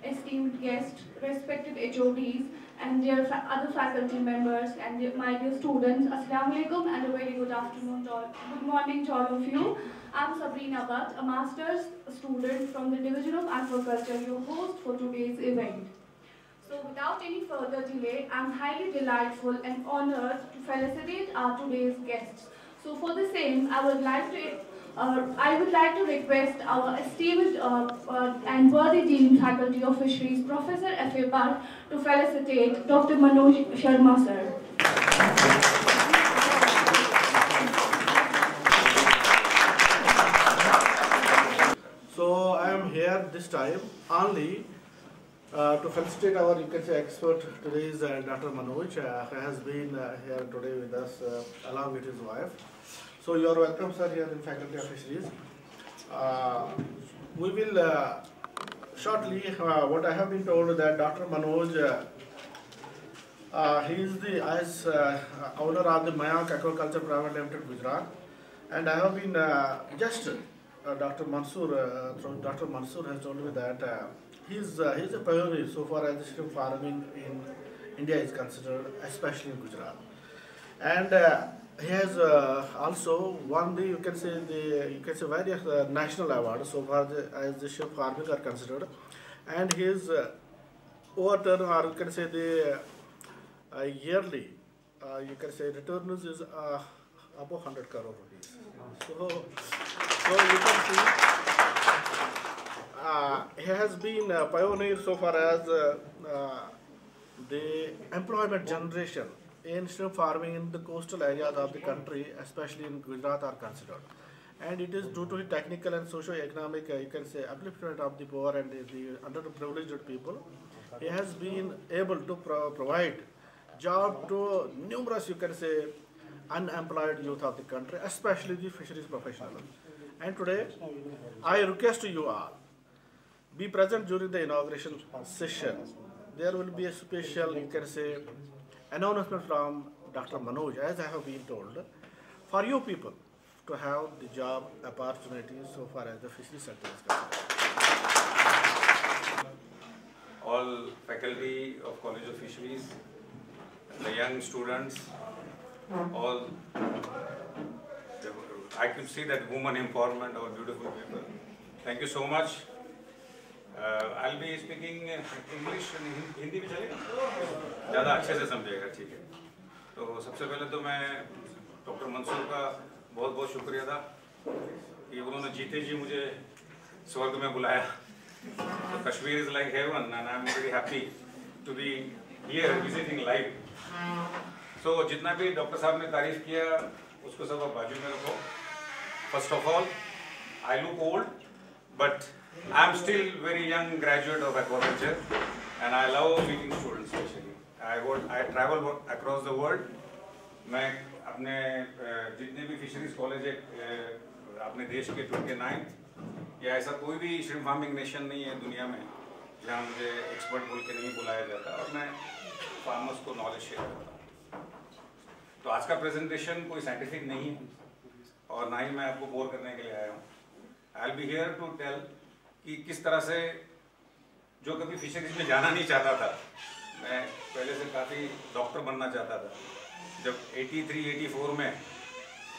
esteemed guests, respected HODs, and their other faculty members, and my dear students. Assalamu alaikum and a very good afternoon, good morning to all of you. I'm Sabrina Butt, a master's student from the Division of Aquaculture, your host for today's event. So without any further delay, I'm highly delightful and honored to felicitate our today's guests. So for the same, I would like to request our esteemed and worthy Dean Faculty of Fisheries, Professor F.A. Bhatt, to felicitate Dr. Manoj Sharma, sir. So I am here this time only to felicitate our, you can say, expert today is Dr. Manoj, who has been here today with us along with his wife. So you are welcome, sir, here in Faculty of Fisheries. We will shortly, what I have been told that Dr. Manoj, he is the owner of the Mayank Aquaculture Private Limited, Gujarat, and I have been Dr. Mansoor has told me that he's a pioneer so far as the shrimp farming in India is considered, especially in Gujarat, and he has also won the you can say various national awards so far as the shrimp farming are considered, and his overturn, or you can say the yearly you can say returns is above 100 crore rupees. So you can see he has been a pioneer so far as the employment generation in shrimp farming in the coastal areas of the country, especially in Gujarat, are considered. And it is due to his technical and socio-economic, you can say, upliftment of the poor and the underprivileged people. He has been able to provide job to numerous, you can say, unemployed youth of the country, especially the fisheries professionals. And today, I request you all, be present during the inauguration session. There will be a special, you can say, announcement from Dr. Manoj, as I have been told, for you people to have the job opportunities so far as the fisheries sector is concerned. All faculty of College of Fisheries, the young students, all, I could see that woman empowerment, all beautiful people. Thank you so much. I'll be speaking English and Hindi भी चलेगा? ज़्यादा अच्छे से समझेगा, ठीक है? तो सबसे पहले तो मैं डॉक्टर मंसूर का बहुत शुक्रिया था कि उन्होंने जीते जी मुझे स्वर्ग में बुलाया. So Kashmir is like heaven, and I'm very happy to be here visiting live. So जितना भी डॉक्टर साहब ने तारीफ किया उसको सब आप बाजू में रखो. First of all, I look old, but I'm still very young graduate of aquaculture, and I love meeting students especially. I travel across the world. मैं अपने जितने भी फिशरीज कॉलेज है अपने देश के 29 या ऐसा कोई भी श्रिम्प फार्मिंग नेशन नहीं है दुनिया में जहाँ मुझे एक्सपर्ट बोल के नहीं बुलाया जाता, और मैं फार्मर्स को नॉलेज शेयर करता हूँ. तो आज का प्रेजेंटेशन कोई साइंटिफिक नहीं है और ना ही मैं आपको बोर करने के लिए आया हूँ. I will be here to tell कि किस तरह से जो कभी फिशरीज में जाना नहीं चाहता था, मैं पहले से काफ़ी डॉक्टर बनना चाहता था. जब 83-84 में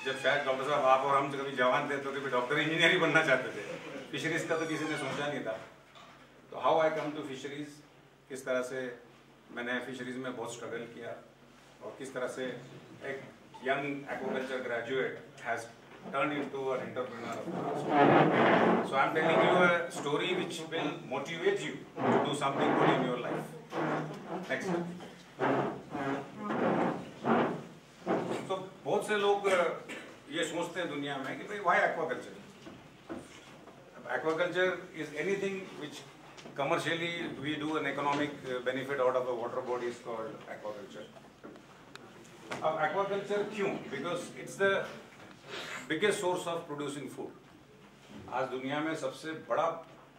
जब शायद डॉक्टर साहब आप और हम कभी जवान थे तो कभी डॉक्टर इंजीनियर ही बनना चाहते थे, फिशरीज का तो किसी ने सोचा नहीं था. तो how I come to fisheries, किस तरह से मैंने फिशरीज में बहुत स्ट्रगल किया और किस तरह से एक young aquaculture graduate has turned into an entrepreneur. So I'm telling you a story which will motivate you to do something good in your life. Next. So बहुत से लोग ये सोचते हैं दुनिया में कि भाई why aquaculture? Aquaculture is anything which commercially we do an economic benefit out of a water body is called aquaculture. अब aquaculture क्यों? Because it's the biggest source of producing food. आज दुनिया में सबसे बड़ा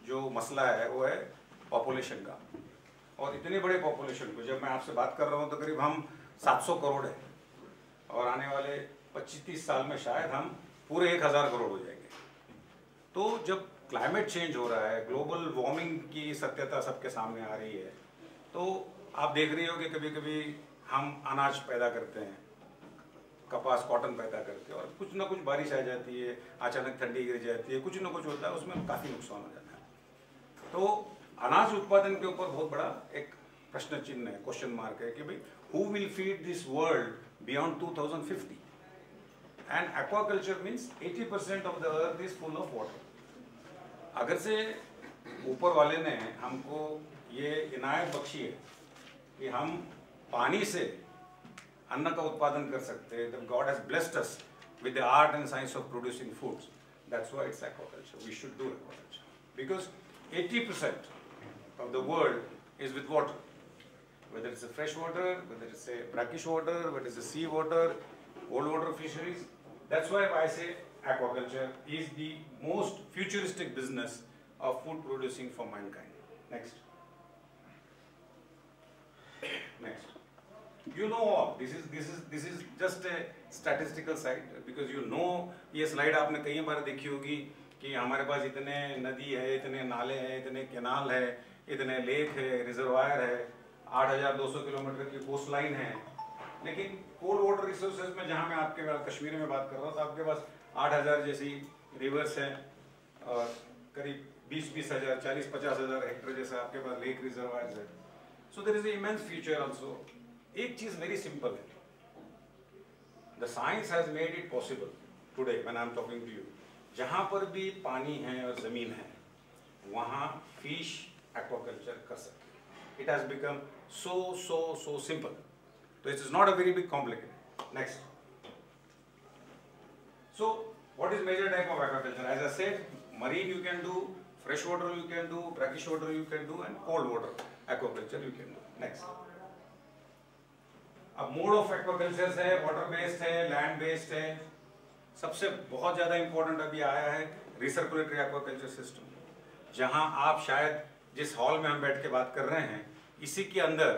जो मसला है वो है पॉपुलेशन का, और इतने बड़े पॉपुलेशन को जब मैं आपसे बात कर रहा हूँ तो करीब हम 700 करोड़ है, और आने वाले 25-30 साल में शायद हम पूरे 1000 करोड़ हो जाएंगे. तो जब क्लाइमेट चेंज हो रहा है, ग्लोबल वार्मिंग की सत्यता सबके सामने आ रही है, तो आप देख रही हो कि कभी कभी हम अनाज पैदा करते हैं, कपास कॉटन पैदा करते हैं, और कुछ ना कुछ बारिश आ जाती है, अचानक ठंडी गिर जाती है, कुछ ना कुछ होता है, उसमें काफ़ी नुकसान हो जाता है। तो अनाज उत्पादन के ऊपर बहुत बड़ा एक प्रश्न चिन्ह है, क्वेश्चन मार्क है कि भाई who will feed this world beyond 2050? And aquaculture means 80% of the earth is full of water. अगर से ऊपर वाले ने हमको ये इनायत बख्शी है कि हम पानी से अन्न का उत्पादन कर सकते हैं, the God has blessed us with the art and science of producing foods, that's why it's aquaculture, we should do aquaculture because 80% of the world is with water, whether it's a fresh water, whether it's a brackish water, whether it's a sea water, cold water fisheries. That's why I say aquaculture is the most futuristic business of food producing for mankind. Next. Next. You know all. This is just a statistical side because you know ये slide आपने कई बार देखी होगी कि हमारे पास इतने नदी है, इतने नाले हैं, इतने कैनाल है, इतने लेक है, रिजर्वायर है, 8,200 किलोमीटर की कोस्ट लाइन है। लेकिन कोल्ड वाटर रिसोर्सेज में जहाँ मैं आपके कश्मीर में बात कर रहा हूँ, तो आपके पास 8,000 जैसी रिवर्स हैं और करीब 20,000, 40,000-50,000 हेक्टेयर जैसा आपके पास लेक रिजर्वायर्स है। So there is a immense future also. एक चीज वेरी सिंपल है, the science has made it possible today when I am talking to you, जहाँ पर भी पानी है और जमीन है वहाँ फिश एक्वाकल्चर कर सकते हैं। It has become so simple. So it is not a very big complicated. Next. So what is major type of aquaculture? As I said, marine you can do, fresh water you can do, brackish water you can do, and cold water aquaculture you can do. Next. अब mode of aquaculture है, water based है, land based है। सबसे बहुत ज़्यादा important अभी आया है रिसर्कुलेटरी एक्वाकल्चर सिस्टम, जहां आप शायद जिस हॉल में हम बैठ के बात कर रहे हैं, इसी के अंदर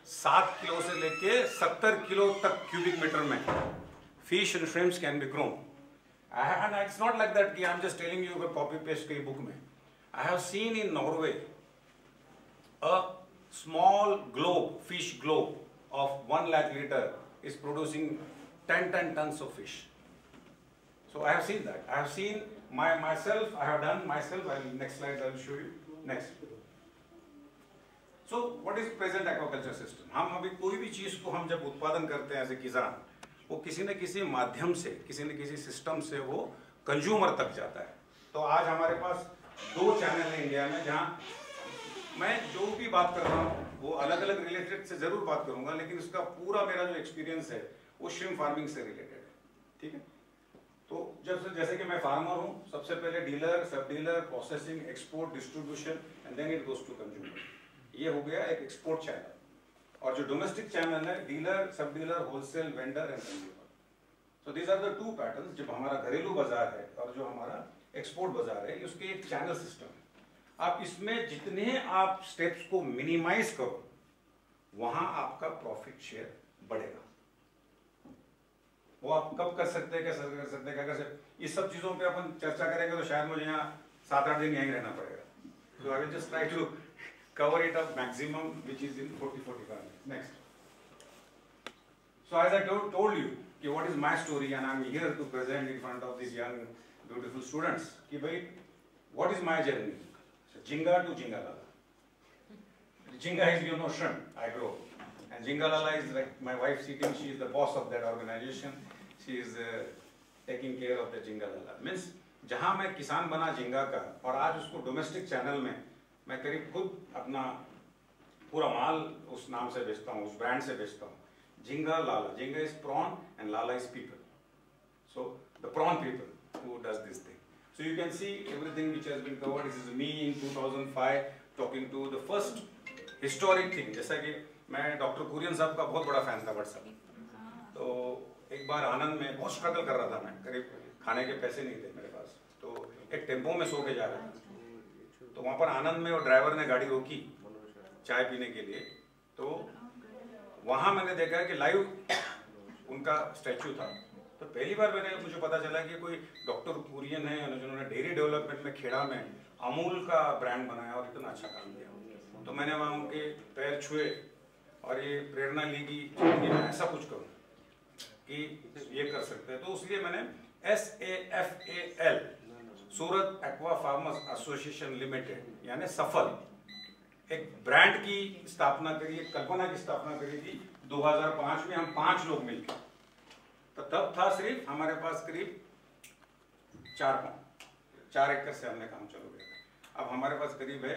7 किलो से लेके 70 किलो तक क्यूबिक मीटर में fish and shrimps can be grown. And it's not like that कि I'm just telling you copy paste कई बुक में। I have seen in Norway a small globe, fish globe of 1 lakh liter is producing 10 tons of fish. So I have seen that. I have seen myself. I have done myself. Next slide I will show you. Next. So what is present aquaculture system? हम अभी कोई भी चीज को हम जब उत्पादन करते हैं एज ए किसान, वो किसी न किसी माध्यम से, किसी न किसी सिस्टम से वो कंज्यूमर तक जाता है। तो आज हमारे पास 2 चैनल हैं इंडिया में, जहाँ मैं जो भी बात कर रहा हूँ वो अलग अलग रिलेटेड से जरूर बात करूंगा, लेकिन इसका पूरा मेरा जो एक्सपीरियंस है वो श्रिम्प फार्मिंग से रिलेटेड है। ठीक है, तो जैसे कि मैं फार्मर हूँ, सबसे पहले dealer, sub dealer, processing, export, distribution and then it goes to consumer. ये हो गया एक एक्सपोर्ट चैनल। और जो डोमेस्टिक चैनल है, dealer, sub dealer, wholesale, vendor and consumer. So these are the 2 patterns. जब हमारा घरेलू बाजार है और जो हमारा एक्सपोर्ट बाजार है, उसके एक चैनल सिस्टम है। आप इसमें जितने आप स्टेप्स को मिनिमाइज करो, वहां आपका प्रॉफिट शेयर बढ़ेगा। वो आप कब कर सकते हैं, कैसे कर सकते हैं, क्या कर सकते हैं, इस सब चीजों पे अपन चर्चा करेंगे तो शायद मुझे यहाँ 7-8 दिन यहीं रहना पड़ेगा। तो I will just try to cover it up maximum, which is in 40-45 minutes. Next. So as I told you, what is my story, and I'm here to present in front of these young, beautiful students. Ki bhai, what is my journey? So, Jinga to Jingalala. Jinga is, you know, shrimp. I grow, and Jingalala is like my wife sitting. She is the boss of that organization. She is taking care of the Jingalala. Means जहाँ मैं किसान बना झींगा का, और आज उसको domestic channel में मैं करीब खुद अपना पूरा माल उस नाम से बेचता हूँ, उस ब्रांड से बेचता हूँ। झींगा लाला, झींगा इज प्रॉन एंड लाला is people. So the prawn people who does this thing. So you can see everything which has been covered. This is me in 2005 talking to the first historic thing. जैसा कि मैं doctor Kurien साहब का बहुत बड़ा fan था WhatsApp. तो एक बार आनंद में बहुत स्ट्रगल कर रहा था मैं, करीब खाने के पैसे नहीं थे मेरे पास, तो एक टेम्पो में सो के जा रहा था। तो वहाँ पर आनंद में वो ड्राइवर ने गाड़ी रोकी चाय पीने के लिए। तो वहाँ मैंने देखा कि लाइव उनका स्टैचू था। तो पहली बार मुझे पता चला कि कोई डॉक्टर कुरियन है जिन्होंने डेयरी डेवलपमेंट में खेड़ा में अमूल का ब्रांड बनाया और इतना अच्छा काम किया। तो मैंने वहाँ उनके पैर छुए और ये प्रेरणा ली कि जिंदगी में ऐसा कुछ करूँ कि ये कर सकते हैं। तो इसलिए मैंने SAFAL सूरत एक्वा फार्मर्स एसोसिएशन लिमिटेड यानी सफल एक ब्रांड की स्थापना करी, एक कल्पना की स्थापना करी थी 2005 में। हम 5 लोग मिलकर, तो तब था सिर्फ हमारे पास करीब 4 एकड़ से हमने काम चालू किया था। अब हमारे पास करीब है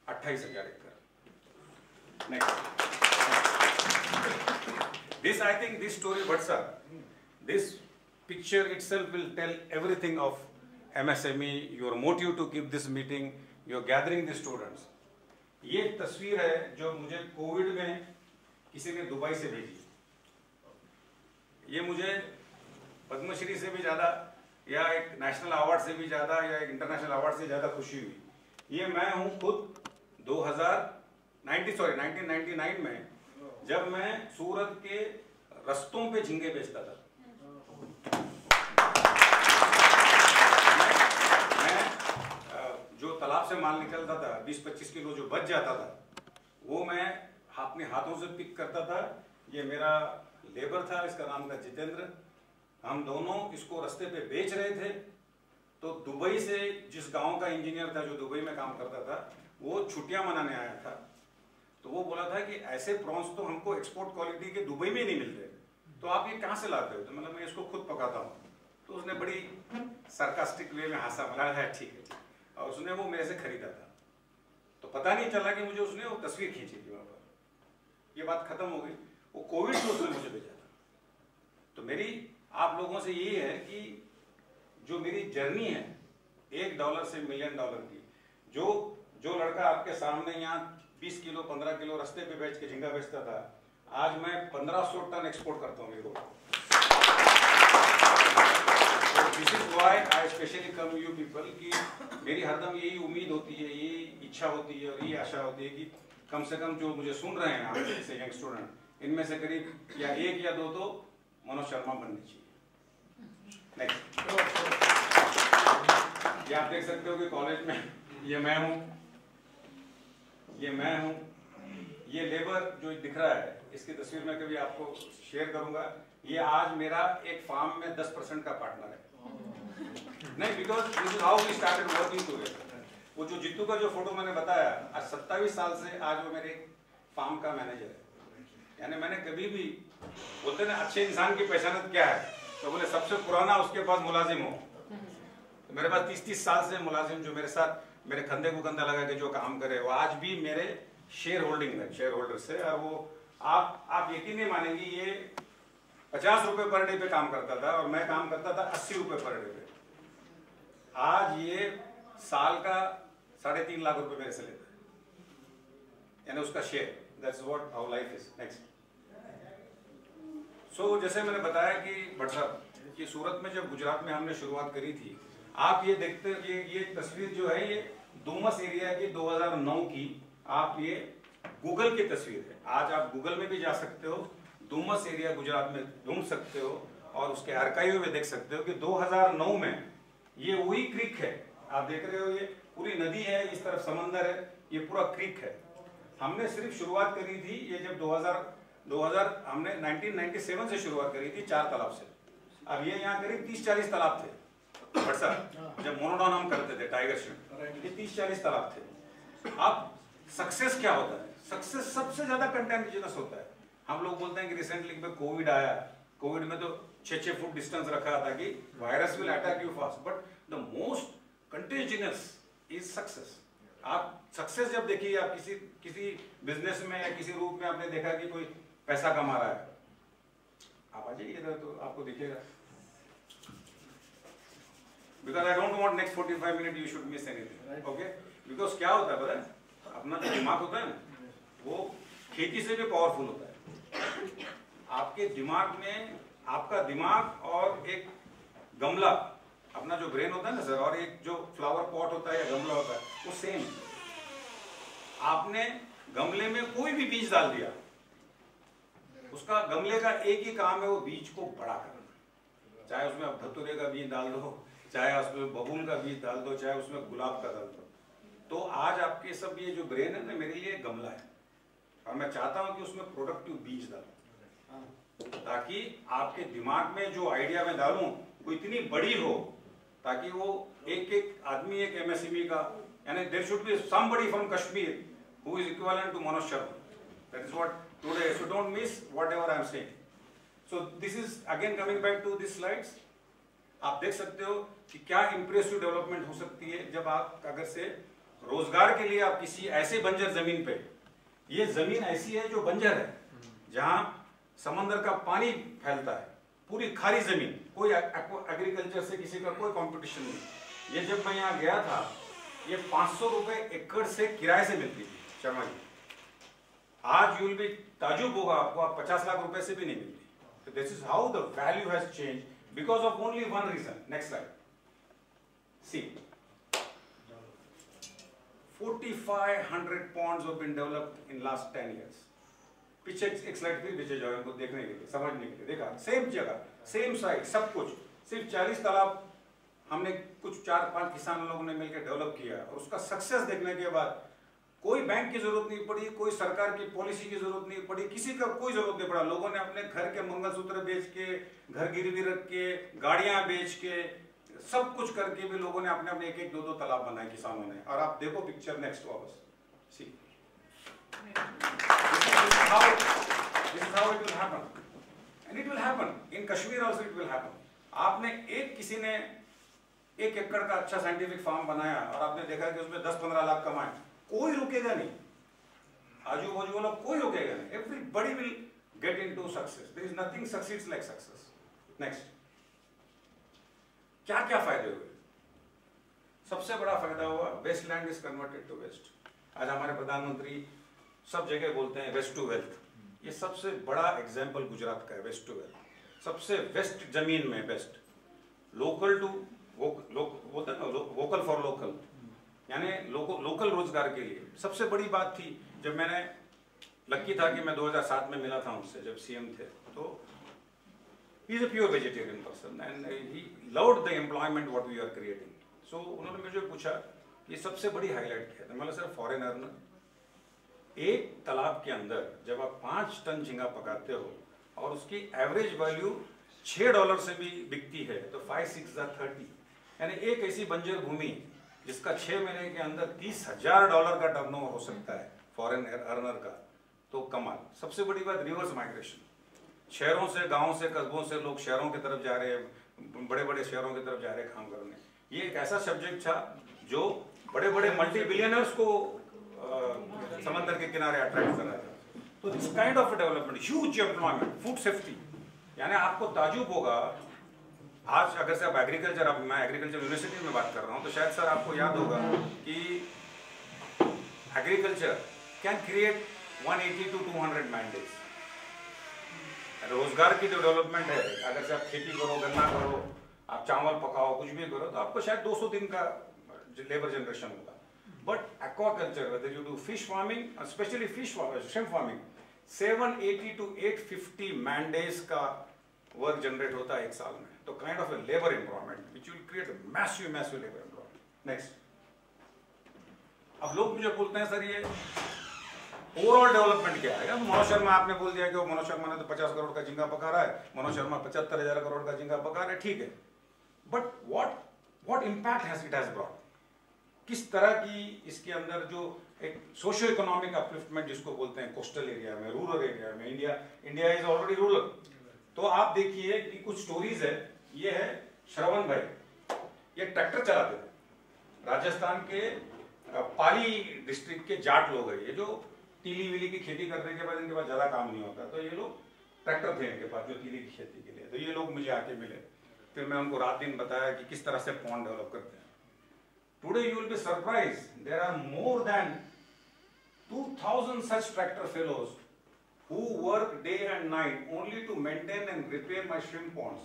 28,000 एकड़। Next, this I think this story what's this picture itself will tell everything of MSME, your motive to keep this meeting, your gathering the students. ये तस्वीर है जो मुझे कोविड में किसी ने दुबई से भेजी। ये मुझे पद्मश्री से भी ज़्यादा या एक नेशनल अवार्ड से भी ज़्यादा या एक इंटरनेशनल अवार्ड से ज़्यादा खुशी हुई। ये मैं हूँ खुद 1999 में, जब मैं सूरत के रस्तों पे झींगे बेचता था। जो तालाब से माल निकलता था 20-25 किलो जो बच जाता था, वो मैं अपने हाथों से पिक करता था। ये मेरा लेबर था, इसका नाम था जितेंद्र। हम दोनों इसको रास्ते पे बेच रहे थे। तो दुबई से जिस गांव का इंजीनियर था जो दुबई में काम करता था, वो छुट्टियां मनाने आया था। तो वो बोला था कि ऐसे प्रॉन्स तो हमको एक्सपोर्ट क्वालिटी के दुबई में नहीं मिलते, तो आप ये कहाँ से लाते हो? तो मतलब मैं इसको खुद पकाता हूँ। तो उसने बड़ी सरकास्टिक वे में हंसा, बोला है ठीक है, और उसने वो मेरे से खरीदा था। तो पता नहीं चला कि मुझे उसने वो तस्वीर खींची थी वहाँ पर। ये बात खत्म हो गई। वो कोविड में उसने मुझे भेजा था। तो मेरी आप लोगों से यही है कि जो मेरी जर्नी है $1 से $1 मिलियन की, जो लड़का आपके सामने यहाँ 20 किलो 15 किलो रास्ते पे बेच के झींगा बेचता था, आज मैं 1500 टन एक्सपोर्ट करता हूँ रोज। This is why I specially come you people कि मेरी हरदम यही उम्मीद होती है, यही इच्छा होती है और यही आशा होती है कि कम से कम जो मुझे सुन रहे हैं आप जैसे यंग स्टूडेंट, इनमें से करीब या 1 या 2 तो मनोज शर्मा बननी चाहिए। नेक्स्ट, ये आप देख सकते हो कि कॉलेज में ये मैं हूँ, ये लेबर जो दिख रहा है, इसकी तस्वीर मैं कभी आपको शेयर करूंगा। ये आज मेरा एक फार्म में 10% का पार्टनर है। नहीं, because this is how we started working together. वो जो जित्तू का जो फोटो मैंने बताया, आज 27 साल से आज वो मेरे फार्म का मैनेजर है। यानी मैंने कभी भी, बोलते ना अच्छे इंसान की पहचान क्या है, तो बोले सबसे पुराना उसके पास मुलाजिम हो। तो मेरे पास 30-30 साल से मुलाजिम जो मेरे साथ मेरे कंधे को कंधा लगा के जो काम करे, वो आज भी मेरे शेयर होल्डर से। और वो आप यकीन नहीं मानेंगे, ये 50 रुपए पर डे पे काम करता था और मैं काम करता था 80 रुपए पर डे पे। आज ये साल का 3.5 लाख रुपए मेरे से लेता है, यानी उसका share. That's what how life is. Next, so जैसे मैंने बताया कि भट्ट साहब कि सूरत में जब गुजरात में हमने शुरुआत करी थी, आप ये देखते ये तस्वीर जो है, ये डूमस एरिया की 2009 की आप ये गूगल की तस्वीर है। आज आप गूगल में भी जा सकते हो, डूमस एरिया गुजरात में ढूंढ सकते हो और उसके आर्काइव में देख सकते हो कि 2009 में ये वही क्रीक है। आप देख रहे हो, ये पूरी नदी है, इस तरफ समंदर है, ये पूरा क्रीक है। हमने सिर्फ शुरुआत करी थी ये जब 2000 हमने 1997 से शुरुआत करी थी 4 तालाब से। अब ये यहाँ करीब 30-40 तालाब थे बट सर, जब मोनोडॉन हम करते थे टाइगर शिप, ये 30-40 तालाब थे। अब सक्सेस क्या होता है? सक्सेस सबसे ज्यादा कंटेंटिजियस होता है। हम लोग बोलते हैं कि रिसेंटली में कोविड आया, कोविड में तो 6-6 फुट डिस्टेंस रखा था कि virus will attack you fast, but the most contagious is success. आप सक्सेस जब देखिए, आप किसी बिजनेस में या किसी रूप में आपने देखा कि कोई पैसा कमा रहा है, आप आ जाइए इधर तो आपको दिखेगा। Because I don't want next 45 minute you should miss anything, okay? Because क्या होता है पता है, अपना जो दिमाग होता है ना, वो खेती से भी पावरफुल होता है। आपके दिमाग में, आपका दिमाग और एक गमला, अपना जो ब्रेन होता है ना सर, और एक जो फ्लावर पॉट होता है या गमला होता है, वो सेम। आपने गमले में कोई भी बीज डाल दिया, उसका गमले का एक ही काम है, वो बीज को बड़ा करना। चाहे उसमें आप धतूरे का बीज डाल दो, चाहे उसमें बबूल का बीज डाल दो, चाहे उसमें गुलाब का डाल दो। तो आज आपके सब ये जो ब्रेन है ना, मेरे लिए गमला है, और मैं चाहता हूं कि उसमें प्रोडक्टिव बीज डालूं, ताकि आपके दिमाग में जो आइडिया मैं डालूं वो इतनी बड़ी हो, ताकि वो एक एक आदमी एक MSME का, यानी there should be somebody from Kashmir who is equivalent to Manoj Sharma. That is what today, so don't miss whatever I am saying. So this is again coming back to this slides. आप देख सकते हो कि क्या इंप्रेसिव डेवलपमेंट हो सकती है जब आप अगर से रोजगार के लिए आप किसी ऐसे बंजर जमीन पे, ये जमीन ऐसी है जो बंजर है, जहां समंदर का पानी फैलता है, पूरी खारी जमीन, कोई एग्रीकल्चर से किसी का कोई कंपटीशन नहीं. ये जब मैं यहाँ गया था, ये 500 रुपए एकड़ से किराए से मिलती थी शर्मा जी. आज यूल बी ताजुब होगा आपको, आप 50 लाख रुपए से भी नहीं मिलती. So this is how the value has changed because of only one reason. Next slide. See, 4,500 ponds have been developed in last 10 years. पीछे एक स्लाइड फिर पीछे जाओ, इनको देखने के लिए, समझने के लिए. देखा, सेम जगह, सेम साइट, सब कुछ. सिर्फ 40 तालाब हमने कुछ 4-5 किसान लोगों ने मिलकर डेवलप किया, और उसका सक्सेस देखने के बाद कोई बैंक की जरूरत नहीं पड़ी, कोई सरकार की पॉलिसी की जरूरत नहीं पड़ी, किसी का कोई जरूरत नहीं पड़ा. लोगों ने अपने घर के मंगलसूत्र बेच के, घर गिरवी रख के, गाड़ियां बेच के, सब कुछ करके भी लोगों ने अपने अपने 1-1, 2-2 तालाब बनाए किसानों ने. और आप देखो पिक्चर नेक्स्ट वापस. सी, this is how it will happen, and it will happen in Kashmir also. It will happen. आपने किसी ने 1 एकड़ का अच्छा साइंटिफिक फार्म बनाया, और आपने देखा कि उसमें 10-15 लाख कमाए, कोई रुकेगा नहीं, आजू बाजू वाला कोई रुकेगा नहीं. Everybody will get into success. There is nothing succeeds like success. Next. क्या क्या फायदे हुए? सबसे बड़ा फायदा हुआ, waste land is converted to waste. आज हमारे प्रधानमंत्री सब जगह बोलते हैं वेस्ट टू वेल्थ. ये सबसे बड़ा एग्जाम्पल गुजरात का है, वेस्ट टू वेल्थ. सबसे वेस्ट जमीन में best. Local to vocal for local, यानी लोकल रोजगार के लिए सबसे बड़ी बात थी. जब मैंने लकी था कि मैं 2007 में मिला था उनसे जब CM थे, तो he is a pure vegetarian person and he loved the employment what we are creating. So उन्होंने मुझे पूछा कि सबसे बड़ी हाईलाइट क्या है. मैंने सर फॉरेन अर्नर. एक तालाब के अंदर जब आप 5 टन झींगा पकाते हो और उसकी एवरेज वैल्यू $6 से भी बिकती है, तो 5-6 are 30, यानी एक ऐसी बंजर भूमि जिसका 6 महीने के अंदर $30,000 का टर्नओवर हो सकता है फॉरेन अर्नर का, तो कमाल. सबसे बड़ी बात रिवर्स माइग्रेशन. शहरों से, गांवों से, कस्बों से लोग शहरों की तरफ जा रहे हैं, बड़े बड़े शहरों की तरफ जा रहे हैं काम करने. ये एक ऐसा सब्जेक्ट था जो बड़े बड़े मल्टी बिलियनर्स को समंदर के किनारे अट्रैक्ट कर रहा था. तो this kind of development, huge employment, food safety. यानी आपको ताजुब होगा, आज अगर से आप एग्रीकल्चर, अब मैं एग्रीकल्चर यूनिवर्सिटी में बात कर रहा हूँ, तो शायद सर आपको याद होगा कि agriculture can create 180 to 200 mandates. रोजगार की जो डेवलपमेंट है, अगर से आप खेती करो, गन्ना करो, आप चावल पकाओ, कुछ भी करो, तो आपको शायद 200 दिन का लेबर जनरेशन होगा. But aquaculture, whether you do fish farming, specially fish shrimp farming, 780 to 850 mandates का वर्क जनरेट होता है एक साल में. तो kind of a labour employment which will create massive labour employment. Next. अब लोग मुझे बोलते हैं सर ये ओवरऑल डेवलपमेंट क्या है. मनोज शर्मा, आपने बोल दिया कि वो मनोज शर्मा ने तो 50 करोड़ का झींगा पका रहा है, मनोज शर्मा 75,000 करोड़ का झींगा पका रहा है, ठीक है. But what impact has it brought. किस तरह की इसके अंदर जो एक सोशियो इकोनॉमिक अपलिफ्टमेंट जिसको बोलते हैं, कोस्टल एरिया में, रूरल एरिया में, इंडिया इज ऑलरेडी रूरल. तो आप देखिए कि कुछ स्टोरीज है. ये है श्रवण भाई, ये ट्रैक्टर चलाते थे, राजस्थान के पाली डिस्ट्रिक्ट के जाट लोग हैं. ये जो तीली वीली की खेती करने के बाद इनके पास ज्यादा काम नहीं होता, तो ये लोग ट्रैक्टर थे इनके पास जो तीली की खेती के लिए. तो ये लोग मुझे आके मिले, फिर मैं उनको रात दिन बताया कि किस तरह से पॉन्ड डेवलप करते हैं. Today you will be surprised, there are more than 2000 such tractor fellows who work day and night only to maintain and repair my shrimp ponds.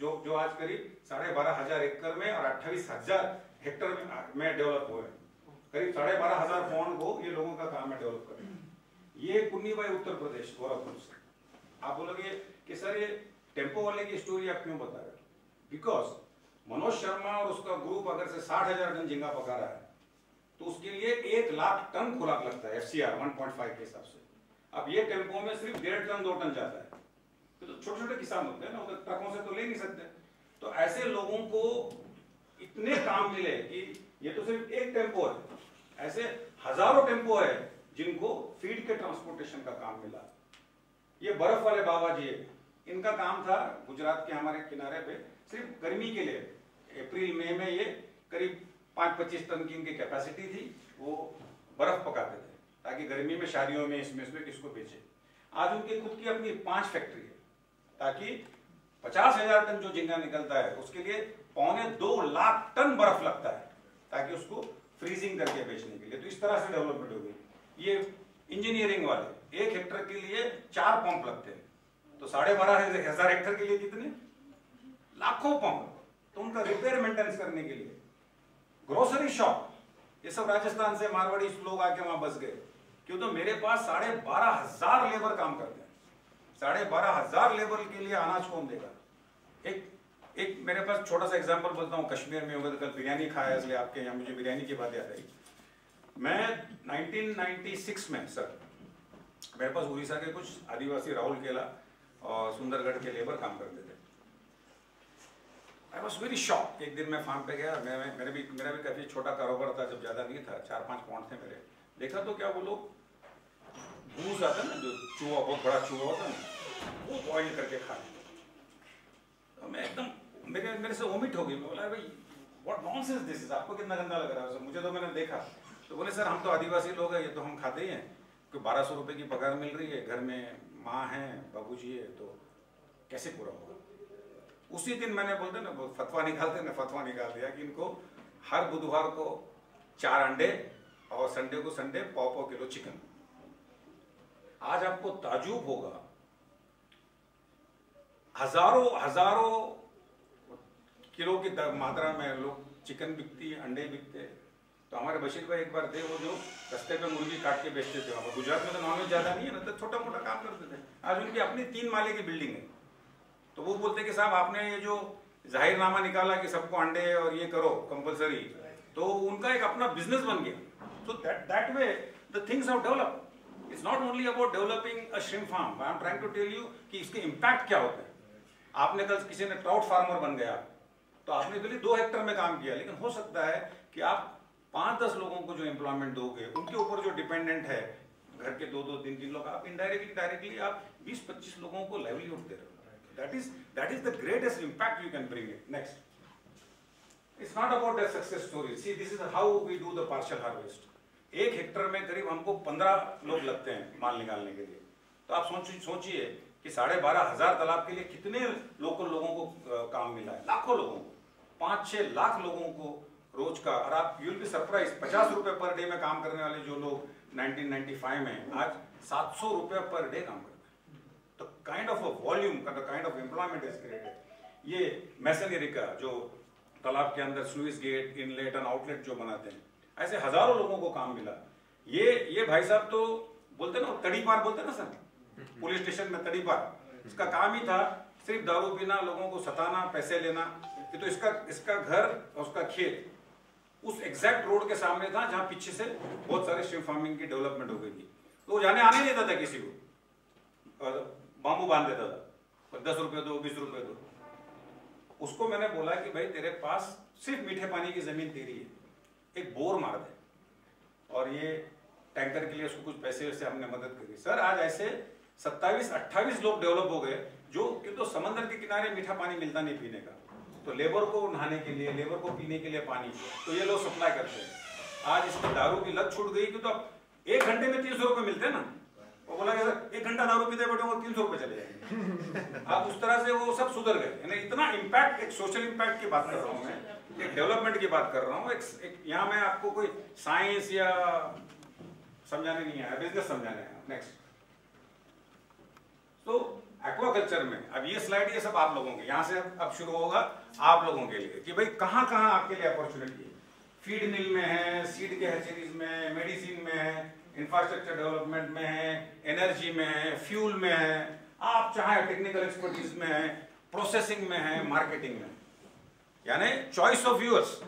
जो आज करीब 12,500 एकड़ में और 28,000 हेक्टर में डेवलप हुए. करीब 12,500 पॉन्ड को ये लोगों का काम है डेवलप करना. ये कुन्नी भाई उत्तर प्रदेश गोरखपुर से. आप बोलोगे कि सर ये टेम्पो वाले की स्टोरी आप क्यों बता रहे हो. बिकॉज मनोज शर्मा और उसका ग्रुप अगर से 60,000 टन झींगा पका रहा है तो उसके लिए 1 लाख टन खुराक लगता है FCR 1.5 के हिसाब से। अब ये टेम्पो में सिर्फ 1.5 टन 2 टन जाता है, तो छोटे छोटे किसान होते हैं ना, उधर ट्रकों से तो ले नहीं सकते। तो ऐसे लोगों को इतने काम मिले कि ये तो सिर्फ एक टेम्पो है, ऐसे हजारों टेम्पो है जिनको फीड के ट्रांसपोर्टेशन का काम मिला। ये बर्फ वाले बाबा जी, इनका काम था गुजरात के हमारे किनारे पे सिर्फ गर्मी के लिए, अप्रैल मई में ये करीब 5-25 टन की इनकी कैपेसिटी थी, वो बर्फ पकाते थे ताकि गर्मी में शादियों में इसमें किसको बेचे। आज उनकी खुद की अपनी 5 फैक्ट्री है, ताकि 50,000 टन जो झींगा निकलता है उसके लिए 1.25 लाख टन बर्फ लगता है ताकि उसको फ्रीजिंग करके बेचने के लिए। तो इस तरह से डेवलपमेंट हो गई। ये इंजीनियरिंग वाले 1 हेक्टर के लिए 4 पंप लगते हैं, तो 12,500 हेक्टर के लिए कितने लाखों पंप, तो उनका रिपेयर मेंटेनेंस करने के लिए। ग्रोसरी शॉप, ये सब राजस्थान से मारवाड़ी लोग आके वहां बस गए, क्यों? तो मेरे पास 12,500 लेबर काम करते हैं। 12,500 लेबर के लिए अनाज कौन देगा? एक मेरे पास छोटा सा एग्जांपल बोलता हूँ, कश्मीर में होगा तो कल बिरयानी खाया, इसलिए आपके यहाँ मुझे बिरयानी की बात याद आई। मैं 1996 में सर, मेरे पास उड़ीसा के कुछ आदिवासी राउरकेला और सुंदरगढ़ के लेबर काम करते थे। I was very shock. एक दिन मैं फार्म पे गया, मेरा भी काफी छोटा कारोबार था, जब ज्यादा नहीं था, 4-5 पॉइंट थे मेरे। देखा तो क्या वो लोग भूस आता है ना, जो चूहा, बहुत बड़ा चूहा होता है ना, वो बॉइल करके खा रहे। तो मैं एकदम मेरे से वोमिट हो गई। मैं बोला भाई व्हाट नॉनसेंस दिस इज, आपको कितना गंदा लग रहा है? मुझे तो मैंने देखा। तो बोले सर हम तो आदिवासी लोग हैं, ये तो हम खाते ही हैं, कोई 1200 रुपए की पगार मिल रही है, घर में माँ है, बाबूजी है, तो कैसे पूरा होगा? उसी दिन मैंने बोलते ना फतवा निकालते ना, फतवा निकाल दिया कि इनको हर बुधवार को 4 अंडे और संडे को संडे 1.5 किलो चिकन। आज आपको ताजुब होगा, हजारों किलो की मात्रा में लोग चिकन बिकती है, अंडे बिकते हैं। तो हमारे बशीर भाई एक बार थे, वो जो रास्ते पे मुर्गी काट के बेचते थे। वहाँ गुजरात में तो नॉनवेज ज्यादा नहीं है ना, तो छोटा मोटा काम करते थे। आज उनकी अपनी 3 माले की बिल्डिंग है। तो वो बोलते कि साहब आपने ये जो जाहिरनामा निकाला कि सबको अंडे और ये करो कंपलसरी, तो उनका एक अपना बिजनेस बन गया। So that way the things have developed. It's not only about developing a shrimp farm, I am trying to tell you कि इसके इम्पैक्ट क्या होता है। आपने कल किसी ने ट्राउट फार्मर बन गया, तो आपने भले 2 हेक्टर में काम किया, लेकिन हो सकता है कि आप 5-10 लोगों को जो एम्प्लॉयमेंट दोगे, उनके ऊपर जो डिपेंडेंट है घर के 2-2, 3-3 लोग, आप इनडायरेक्टली डायरेक्टली आप 20-25 लोगों को लाइवलीहुड दे रहे हो। That is the greatest impact you can bring it. Next. It's not about the success story. See, this is how we do the partial harvest. 1 Hector में करीब हमको 15 लोग लगते हैं माल निकालने के लिए। तो आप सोचिए कि 12,500 तालाब के लिए कितने लोकल लोगों को काम मिला है, लाखों लोगों को, 5-6 लाख लोगों को रोज का। और आप यू विल बी सरप्राइज, 50 रुपए पर डे में काम करने वाले जो लोग 1995 में आज 700 रुपए पर डे काम करते हैं। तो काइंड ऑफ अ वॉल्यूम का, the kind of employment is created. ये मैसनरी का जो तालाब के अंदर sluice gate, inlet and outlet जो बनाते हैं, ऐसे हजारों लोगों को काम मिला। ये भाई साहब तो बोलते ना, तड़ी पार बोलते ना सर, पुलिस स्टेशन में तड़ी पार, इसका काम ही था सिर्फ दारू पीना, लोगों को सताना, पैसे लेना। तो इसका घर और उसका खेत उस एग्जैक्ट रोड के सामने था जहां पीछे से बहुत सारे श्रिम्प फार्मिंग की डेवलपमेंट हो गई थी। तो वो जाने आने नहीं देता था किसी को, बांबू बांध देता था, 10 रुपए दो, 20 रुपए दो। उसको मैंने बोला कि भाई तेरे पास सिर्फ मीठे पानी की जमीन तेरी है, एक बोर मार दे, और ये टैंकर के लिए उसको कुछ पैसे से हमने मदद करी। सर आज ऐसे 27-28 लोग डेवलप हो गए, जो कि तो समंदर के किनारे मीठा पानी मिलता नहीं पीने का, तो लेबर को नहाने के लिए, लेबर को पीने के लिए पानी, तो ये लोग सप्लाई करते हैं। आज इसमें दारू की लत छूट गई कि तो 1 घंटे में 300 रुपए मिलते हैं ना। वो बोला कि सर 1 घंटा दारू पीते बैठे वो 300 रुपए चले जाएंगे। अब उस तरह से वो सब सुधर गए। यानी इतना इम्पैक्ट, एक सोशल इम्पैक्ट की बात कर रहा हूँ मैं, एक डेवलपमेंट की बात कर रहा हूँ। एक यहाँ मैं आपको कोई साइंस या समझाने नहीं आया, बिजनेस समझाने आया। नेक्स्ट। तो एक्वाकल्चर में अब ये स्लाइड, ये सब आप लोगों के, यहाँ से अब शुरू होगा आप लोगों के लिए कि भाई कहाँ कहाँ आपके लिए अपॉर्चुनिटी है। फीड मिल में है, सीड के हैचरीज में, मेडिसिन में है, इंफ्रास्ट्रक्चर डेवलपमेंट में है, एनर्जी में है, फ्यूल में है, आप चाहे टेक्निकल एक्सपर्टीज में है, प्रोसेसिंग में है, मार्केटिंग में। यानी चॉइस ऑफ व्यूअर्स,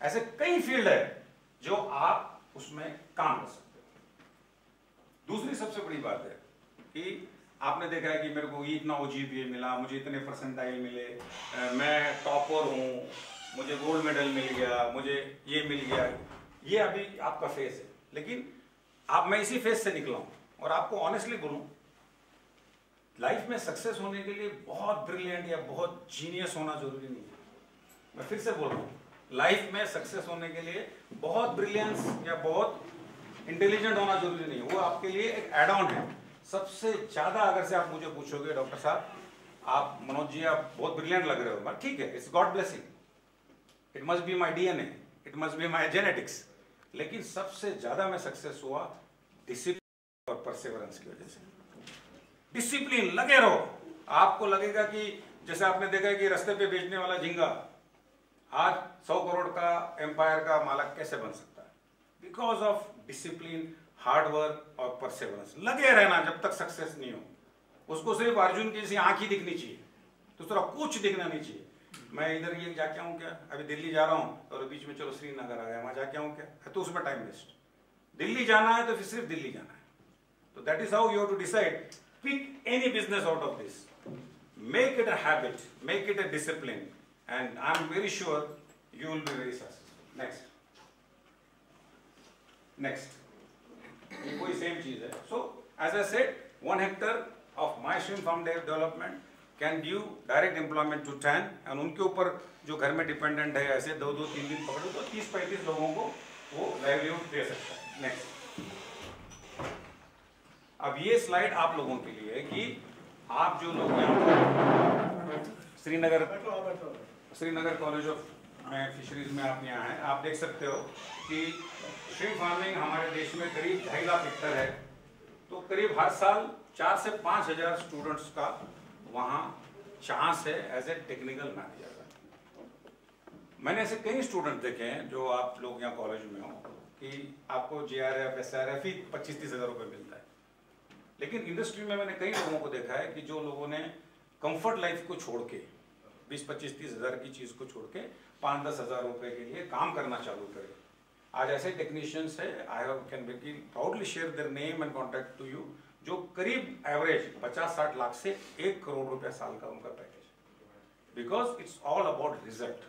ऐसे कई फील्ड है जो आप उसमें काम कर सकते हो। दूसरी सबसे बड़ी बात है कि आपने देखा है कि मेरे को इतना OGPA मिला, मुझे इतने परसेंटाइल मिले, मैं टॉपर हूँ, मुझे गोल्ड मेडल मिल गया, मुझे ये मिल गया, ये अभी आपका फेस है। लेकिन मैं इसी फेस से निकला हूँ और आपको ऑनेस्टली बोलूँ, लाइफ में सक्सेस होने के लिए बहुत ब्रिलियंट या बहुत जीनियस होना जरूरी नहीं है। मैं फिर से बोल रहा हूँ, लाइफ में सक्सेस होने के लिए बहुत ब्रिलियंस या बहुत इंटेलिजेंट होना जरूरी नहीं है, वो आपके लिए एक एड ऑन है। सबसे ज्यादा अगर से आप मुझे पूछोगे, डॉक्टर साहब आप, मनोज जी आप बहुत ब्रिलियंट लग रहे हो, मैं ठीक है, it's God blessing, it must be my DNA, it must be my genetics. लेकिन सबसे ज्यादा मैं सक्सेस हुआ डिसिप्लिन और परसेवरेंस की वजह से। डिसिप्लिन, लगे रहो। आपको लगेगा कि जैसे आपने देखा है कि रास्ते पे बेचने वाला झींगा आज 100 करोड़ का एम्पायर का मालिक कैसे बन सकता है? Because of discipline, hard work और परसेवरेंस। लगे रहना जब तक सक्सेस नहीं हो। उसको सिर्फ अर्जुन की जैसी आंख ही दिखनी चाहिए, दूसरा कुछ दिखना नहीं चाहिए। मैं इधर ये जाके आऊँ क्या, अभी दिल्ली जा रहा हूँ और बीच में चलो श्रीनगर आ गया, वहां जाके आऊँ क्या, है तो उसमें टाइम वेस्ट। दिल्ली जाना है तो फिर सिर्फ दिल्ली जाना है। तो that is how you have to decide, pick any business out of this, make it a habit, make it a discipline, and I'm very sure you will be very successful. Next, कोई same चीज है। So as I said, 1 hectare of my shrimp farm development can give direct employment to 10, and उनके ऊपर जो घर में dependent है, ऐसे 2-2, 3 दिन पकड़ो तो 30-35 लोगों को वो लाइवलीहुड दे सकता है। नेक्स्ट, अब ये स्लाइड आप लोगों के लिए है कि आप जो लोग यहाँ श्रीनगर कॉलेज ऑफ फिशरीज में आप यहाँ हैं, आप देख सकते हो कि श्रिम्प फार्मिंग हमारे देश में करीब 2.5 लाख हेक्टर है। तो करीब हर साल 4 से 5 हजार स्टूडेंट्स का वहाँ चांस है एज ए टेक्निकल मैनेजर का। मैंने ऐसे कई स्टूडेंट देखे हैं जो आप लोग यहाँ कॉलेज में हो कि आपको JRF SRF ही 25-30 हजार रुपये मिलता है। लेकिन इंडस्ट्री में मैंने कई लोगों को देखा है कि जो लोगों ने कंफर्ट लाइफ को छोड़ के 20-25-30 हजार की चीज को छोड़ के 5-10 हजार रुपए के लिए काम करना चालू करे। आज ऐसे टेक्नीशियंस है, I can proudly share their name and contact to you, जो करीब एवरेज 50-60 लाख से 1 करोड़ रुपया साल का उनका package, because it's all about result.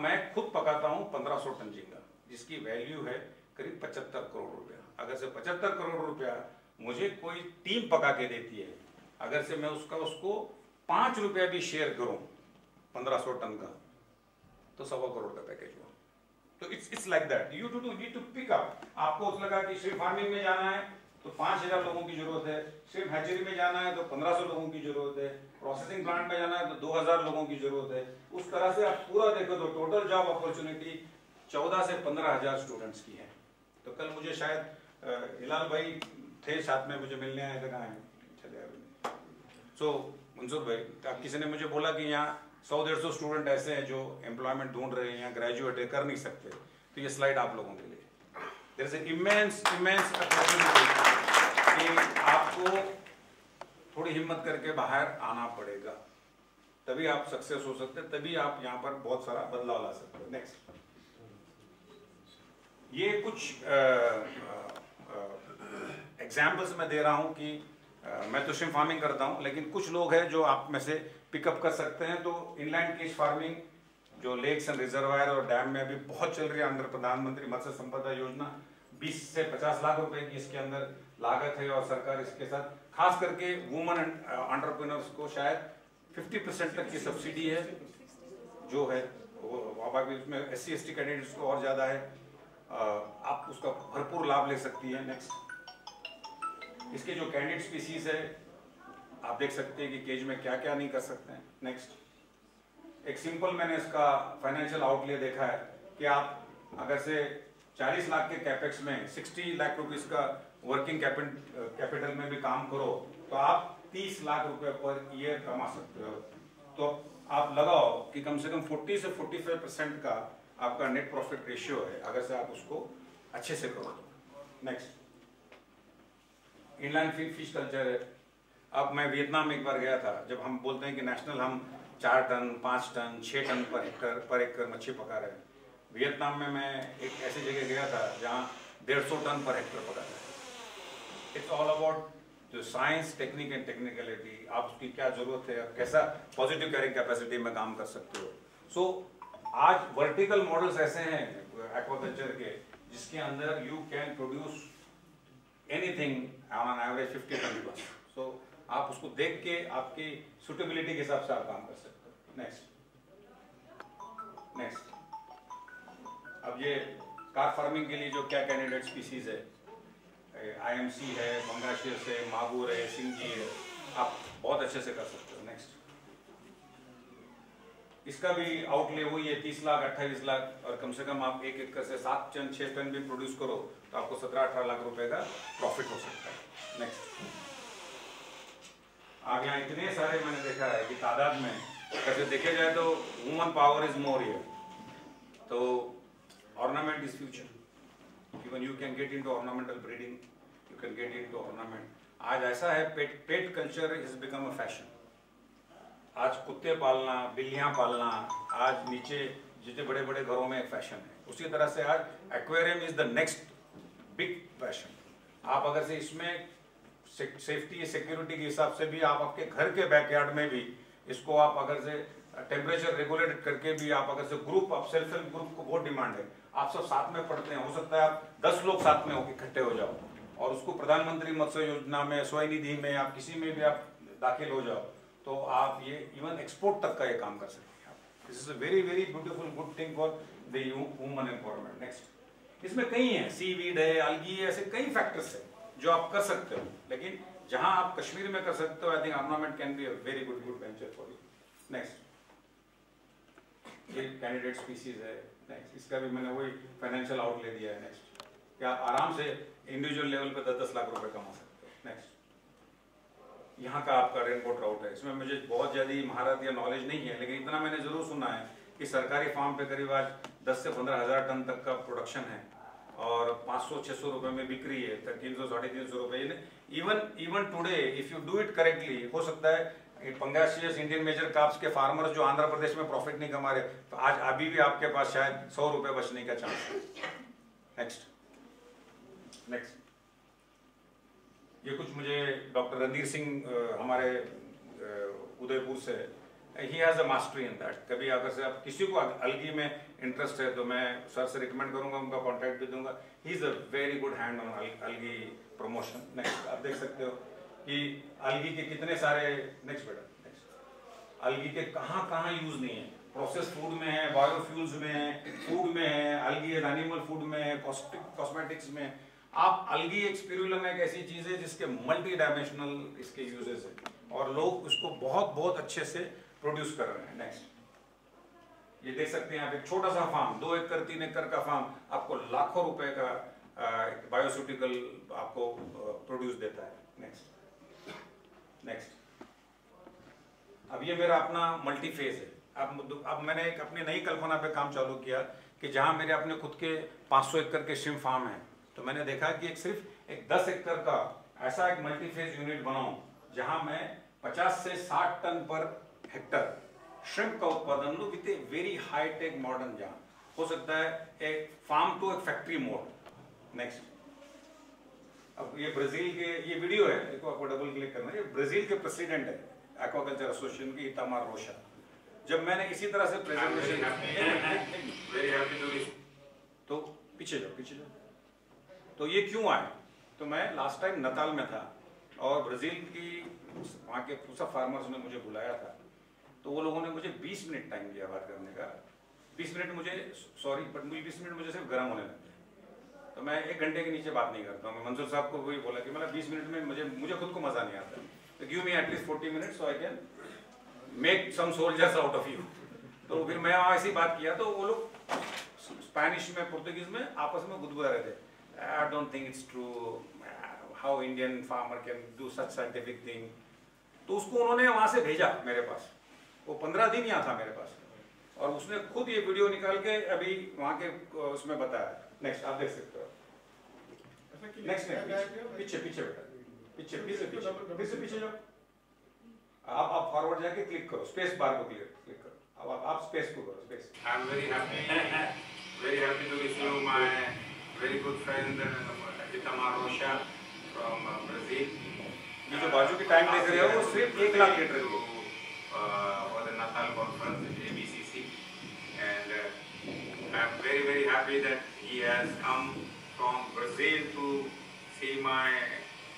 मैं खुद पकाता हूँ 1500 टन झींगा, जिसकी वैल्यू है करीब 75 करोड़ रुपया। अगर से 75 करोड़ रुपया मुझे कोई टीम पका के देती है, अगर से मैं उसको 5 रुपया भी शेयर करूं 1500 टन का, तो 1.25 करोड़ का पैकेज हुआ। तो it's like that, you need to pick up. आपको लगा कि श्रिम्प फार्मिंग में जाना है तो 5000 लोगों की जरूरत है, श्रिम्प हैचरी में जाना है तो 1500 लोगों की जरूरत है, प्रोसेसिंग प्लांट में जाना है तो 2000 लोगों की जरूरत है। उस तरह से आप पूरा देखो तो टोटल जॉब अपॉर्चुनिटी 14 से 15 हजार स्टूडेंट्स की है। तो कल मुझे शायद हिलाल भाई थे साथ में, मुझे मिलने आए थे, कहाँ हैं, चले आए। सो मंसूर भाई, आप किसी ने मुझे बोला कि यहाँ 100-150 स्टूडेंट ऐसे हैं जो एम्प्लॉयमेंट ढूंढ रहे हैं, यहाँ ग्रेजुएट है, कर नहीं सकते। तो ये स्लाइड आप लोगों के लिए, there is an immense opportunity कि आपको थोड़ी हिम्मत करके बाहर आना पड़ेगा, तभी आप सक्सेस हो सकते हैं, तभी आप यहाँ पर बहुत सारा बदलाव ला सकते हैं। नेक्स्ट, ये कुछ एग्जाम्पल्स मैं दे रहा हूँ कि मैं तो श्रिम्प फार्मिंग करता हूँ, लेकिन कुछ लोग हैं जो आप में से पिकअप कर सकते हैं। तो इनलैंड फिश फार्मिंग जो लेक्स एंड रिजर्वायर और डैम में अभी बहुत चल रही है, अंदर प्रधानमंत्री मत्स्य संपदा योजना, 20 से 50 लाख रुपए की इसके अंदर लागत है और सरकार इसके साथ खास करके वुमन एंटरप्रेन्योर्स को शायद 50% तक की सब्सिडी है जो है वो, बाकी उसमें SC/ST कैंडिडेट्स को और ज्यादा है, आप उसका भरपूर लाभ ले सकती है। नेक्स्ट, इसके जो कैंडिडेट स्पीसीज है आप देख सकते हैं कि केज में क्या क्या नहीं कर सकते हैं। नेक्स्ट, एक सिंपल मैंने इसका फाइनेंशियल आउटले देखा है कि आप अगर से 40 लाख के कैपेक्स में 60 लाख रुपीस का वर्किंग कैपिटल में भी काम करो तो आप 30 लाख रुपए पर ईयर कमा सकते हो। तो आप लगाओ कि कम से कम 40 से 45% का आपका नेट प्रॉफिट रेशियो है, अगर से आप उसको अच्छे से करो। नेक्स्ट, इनलाइन फिश कल्चर है, अब मैं वियतनाम एक बार गया था, जब हम बोलते हैं कि नेशनल हम 4 टन 5 टन 6 टन पर हेक्टर पर एकड़ मच्छी पका रहे हैं, वियतनाम में मैं एक ऐसी जगह गया था जहाँ 150 टन पर हेक्टर पका रहे हैं। इट्स ऑल अबाउट जो साइंस, टेक्निक एंड टेक्निकलिटी, आप उसकी क्या जरूरत है, कैसा पॉजिटिव कैरिंग कैपेसिटी में काम कर सकते हो। सो आज वर्टिकल मॉडल्स ऐसे हैं एक्वाकल्चर के जिसके अंदर you can produce anything on an average 50 ton plus. So आप उसको देख के आपकी सुटेबिलिटी के हिसाब से आप काम कर सकते हो। नेक्स्ट अब ये कार फार्मिंग के लिए जो क्या कैंडिडेट स्पीसीज है, IMC है, पंगाशियस है, मागुर है, सिंगी है, आप बहुत अच्छे से कर सकते हो। नेक्स्ट इसका भी आउटले वही है 30 लाख 28 लाख, और कम से कम आप 1 एकड़ से 7 टन 6 टन भी प्रोड्यूस करो तो आपको 17-18 लाख रुपए का प्रॉफिट हो सकता है। नेक्स्ट आप यहाँ इतने सारे मैंने देखा है कि तादाद में वैसे देखे जाए तो woman power is more here, तो ornament is future. Even you can get into ornamental breeding, you can get into ornament. आज ऐसा है पेट culture has become a fashion. आज कुत्ते पालना, बिल्लियाँ पालना, आज नीचे जितने बड़े बड़े घरों में एक फैशन है, उसी तरह से आज aquarium is the next big fashion. आप अगर से इसमें सेफ्टी सिक्योरिटी के हिसाब से भी आप आपके घर के बैकयार्ड में भी इसको आप अगर से टेम्परेचर रेगुलेट करके भी आप अगर से ग्रुप, आप सेल्फ हेल्प ग्रुप को बहुत डिमांड है, आप सब साथ में पढ़ते हैं, हो सकता है आप 10 लोग साथ में होकर इकट्ठे हो जाओ और उसको प्रधानमंत्री मत्स्य योजना में, स्वयं निधि में, आप किसी में भी आप दाखिल हो जाओ तो आप ये इवन एक्सपोर्ट तक का ये काम कर सकते हैं। This is a very very beautiful good thing for the woman empowerment. Next इसमें कई हैं, सीवीड है, अलगी है, ऐसे कई फैक्टर्स है जो आप कर सकते हो, लेकिन जहां आप कश्मीर में कर सकते हो, I think ornament can be a very good venture for you. Next ये कैंडिडेट स्पीसीज है। नेक्स्ट इसका भी मैंने वही फाइनेंशियल आउटले दिया है। नेक्स्ट क्या आप आराम से इंडिविजुअल लेवल पे 10-10 लाख रुपए कमा सकते हो। नेक्स्ट यहाँ का आपका रेनबो ट्राउट है, इसमें मुझे बहुत ज़्यादा महारत या नॉलेज नहीं है, लेकिन इतना मैंने जरूर सुना है कि सरकारी फार्म पे करीब आज 10 से 15 हज़ार टन तक का प्रोडक्शन है और 500-600 रुपए में बिक्री है, 300-350 रुपए। Even today if you do it correctly, हो सकता है पंगाशियस इंडियन मेजर कार्प्स के फार्मर्स जो आंध्र प्रदेश में प्रॉफिट नहीं कमा रहे, तो आज अभी भी आपके पास शायद 100 रुपए बचने का चांस है। नेक्स्ट ये कुछ मुझे डॉक्टर रणधीर सिंह हमारे उदयपुर से, he has a mastery in that. कभी अगर से आप किसी को अलगी में इंटरेस्ट है तो मैं सर से रिकमेंड करूंगा, उनका कॉन्टैक्ट भी दूंगा। He is a very good hand on algae promotion. Next आप देख सकते हो कि अलगी के कितने सारे, नेक्स्ट बेटा, नेक्स्ट अलगी के कहाँ यूज नहीं है, प्रोसेस फूड में है, बायोफ्यूल्स में है, फूड में है, अलगी एनिमल फूड में है, कॉस्मेटिक्स में। आप अलगी एक स्पिरुलिना एक ऐसी चीज है जिसके मल्टी डायमेंशनल इसके यूजेस है और लोग उसको बहुत अच्छे से प्रोड्यूस कर रहे हैं। नेक्स्ट ये देख सकते हैं आप, एक छोटा सा फार्म 2 एकड़ 3 एकड़ का फार्म आपको लाखों रुपए का बायोस्यूटिकल आपको प्रोड्यूस देता है। नेक्स्ट अब ये मेरा अपना मल्टी फेज है। अब मैंने एक अपनी नई कल्पना पे काम चालू किया कि जहां मेरे अपने खुद के 500 एकड़ के श्रिम्प फार्म है, तो मैंने देखा कि सिर्फ एक 10 एकड़ का ऐसा एक मल्टी फेज यूनिट बनाऊं जहां मैं 50 से 60 टन पर हेक्टर श्रिम्प का उत्पादन लूं with a very high tech modern, जहां हो सकता है एक फार्म टू एक फैक्ट्री मोड। नेक्स्ट अब ये ब्राजील के, ये वीडियो है, इसको आपको डबल क्लिक करना है। ये ब्राजील के प्रेसिडेंट है एक्वाकल्चर एसोसिएशन के, इतामार रोशा। जब मैंने इसी तरह से प्रेजेंटेशन, तो पीछे जाओ। तो ये क्यों आए, तो मैं लास्ट टाइम नताल में था और ब्राजील की वहाँ के पूसा फार्मर्स ने मुझे बुलाया था, तो वो लोगों ने मुझे 20 मिनट टाइम दिया बात करने का। 20 मिनट मुझे, सॉरी बट मुझे 20 मिनट मुझे सिर्फ गर्म होने लगते हैं, तो मैं 1 घंटे के नीचे बात नहीं करता हूँ। मंसूर साहब को वही बोला कि मतलब 20 मिनट में मुझे खुद को मजा नहीं आता, तो give me at least 40 minute so I can make some soldiers out of you. तो फिर मैं वहाँ ऐसी बात किया तो वो लोग स्पेनिश में, पुर्तगीज में आपस में गुदगुदा रहे थे। I don't think it's true, how Indian farmer can do such scientific thing. तो उसको उन्होंने वहाँ से भेजा मेरे पास, वो 15 दिन यहाँ था मेरे पास और उसने खुद ये वीडियो निकाल के अभी वहाँ के उसमें बताया। नेक्स्ट आप देख सकते हो। नेक्स्ट पीछे बेटा, पीछे जाओ, आप फॉरवर्ड जाके क्लिक करो, स्पेस बार को क्लिक करो, अब आप स्पेस को करो, space. I am very happy to receive my very good friend Itamar Rocha from Brazil. ये जो बाजू की टैंक देख रहे हो वो सिर्फ 1 लाख लीटर की for the Natal conference ABCC, and I am very happy that he has come from Brazil to see my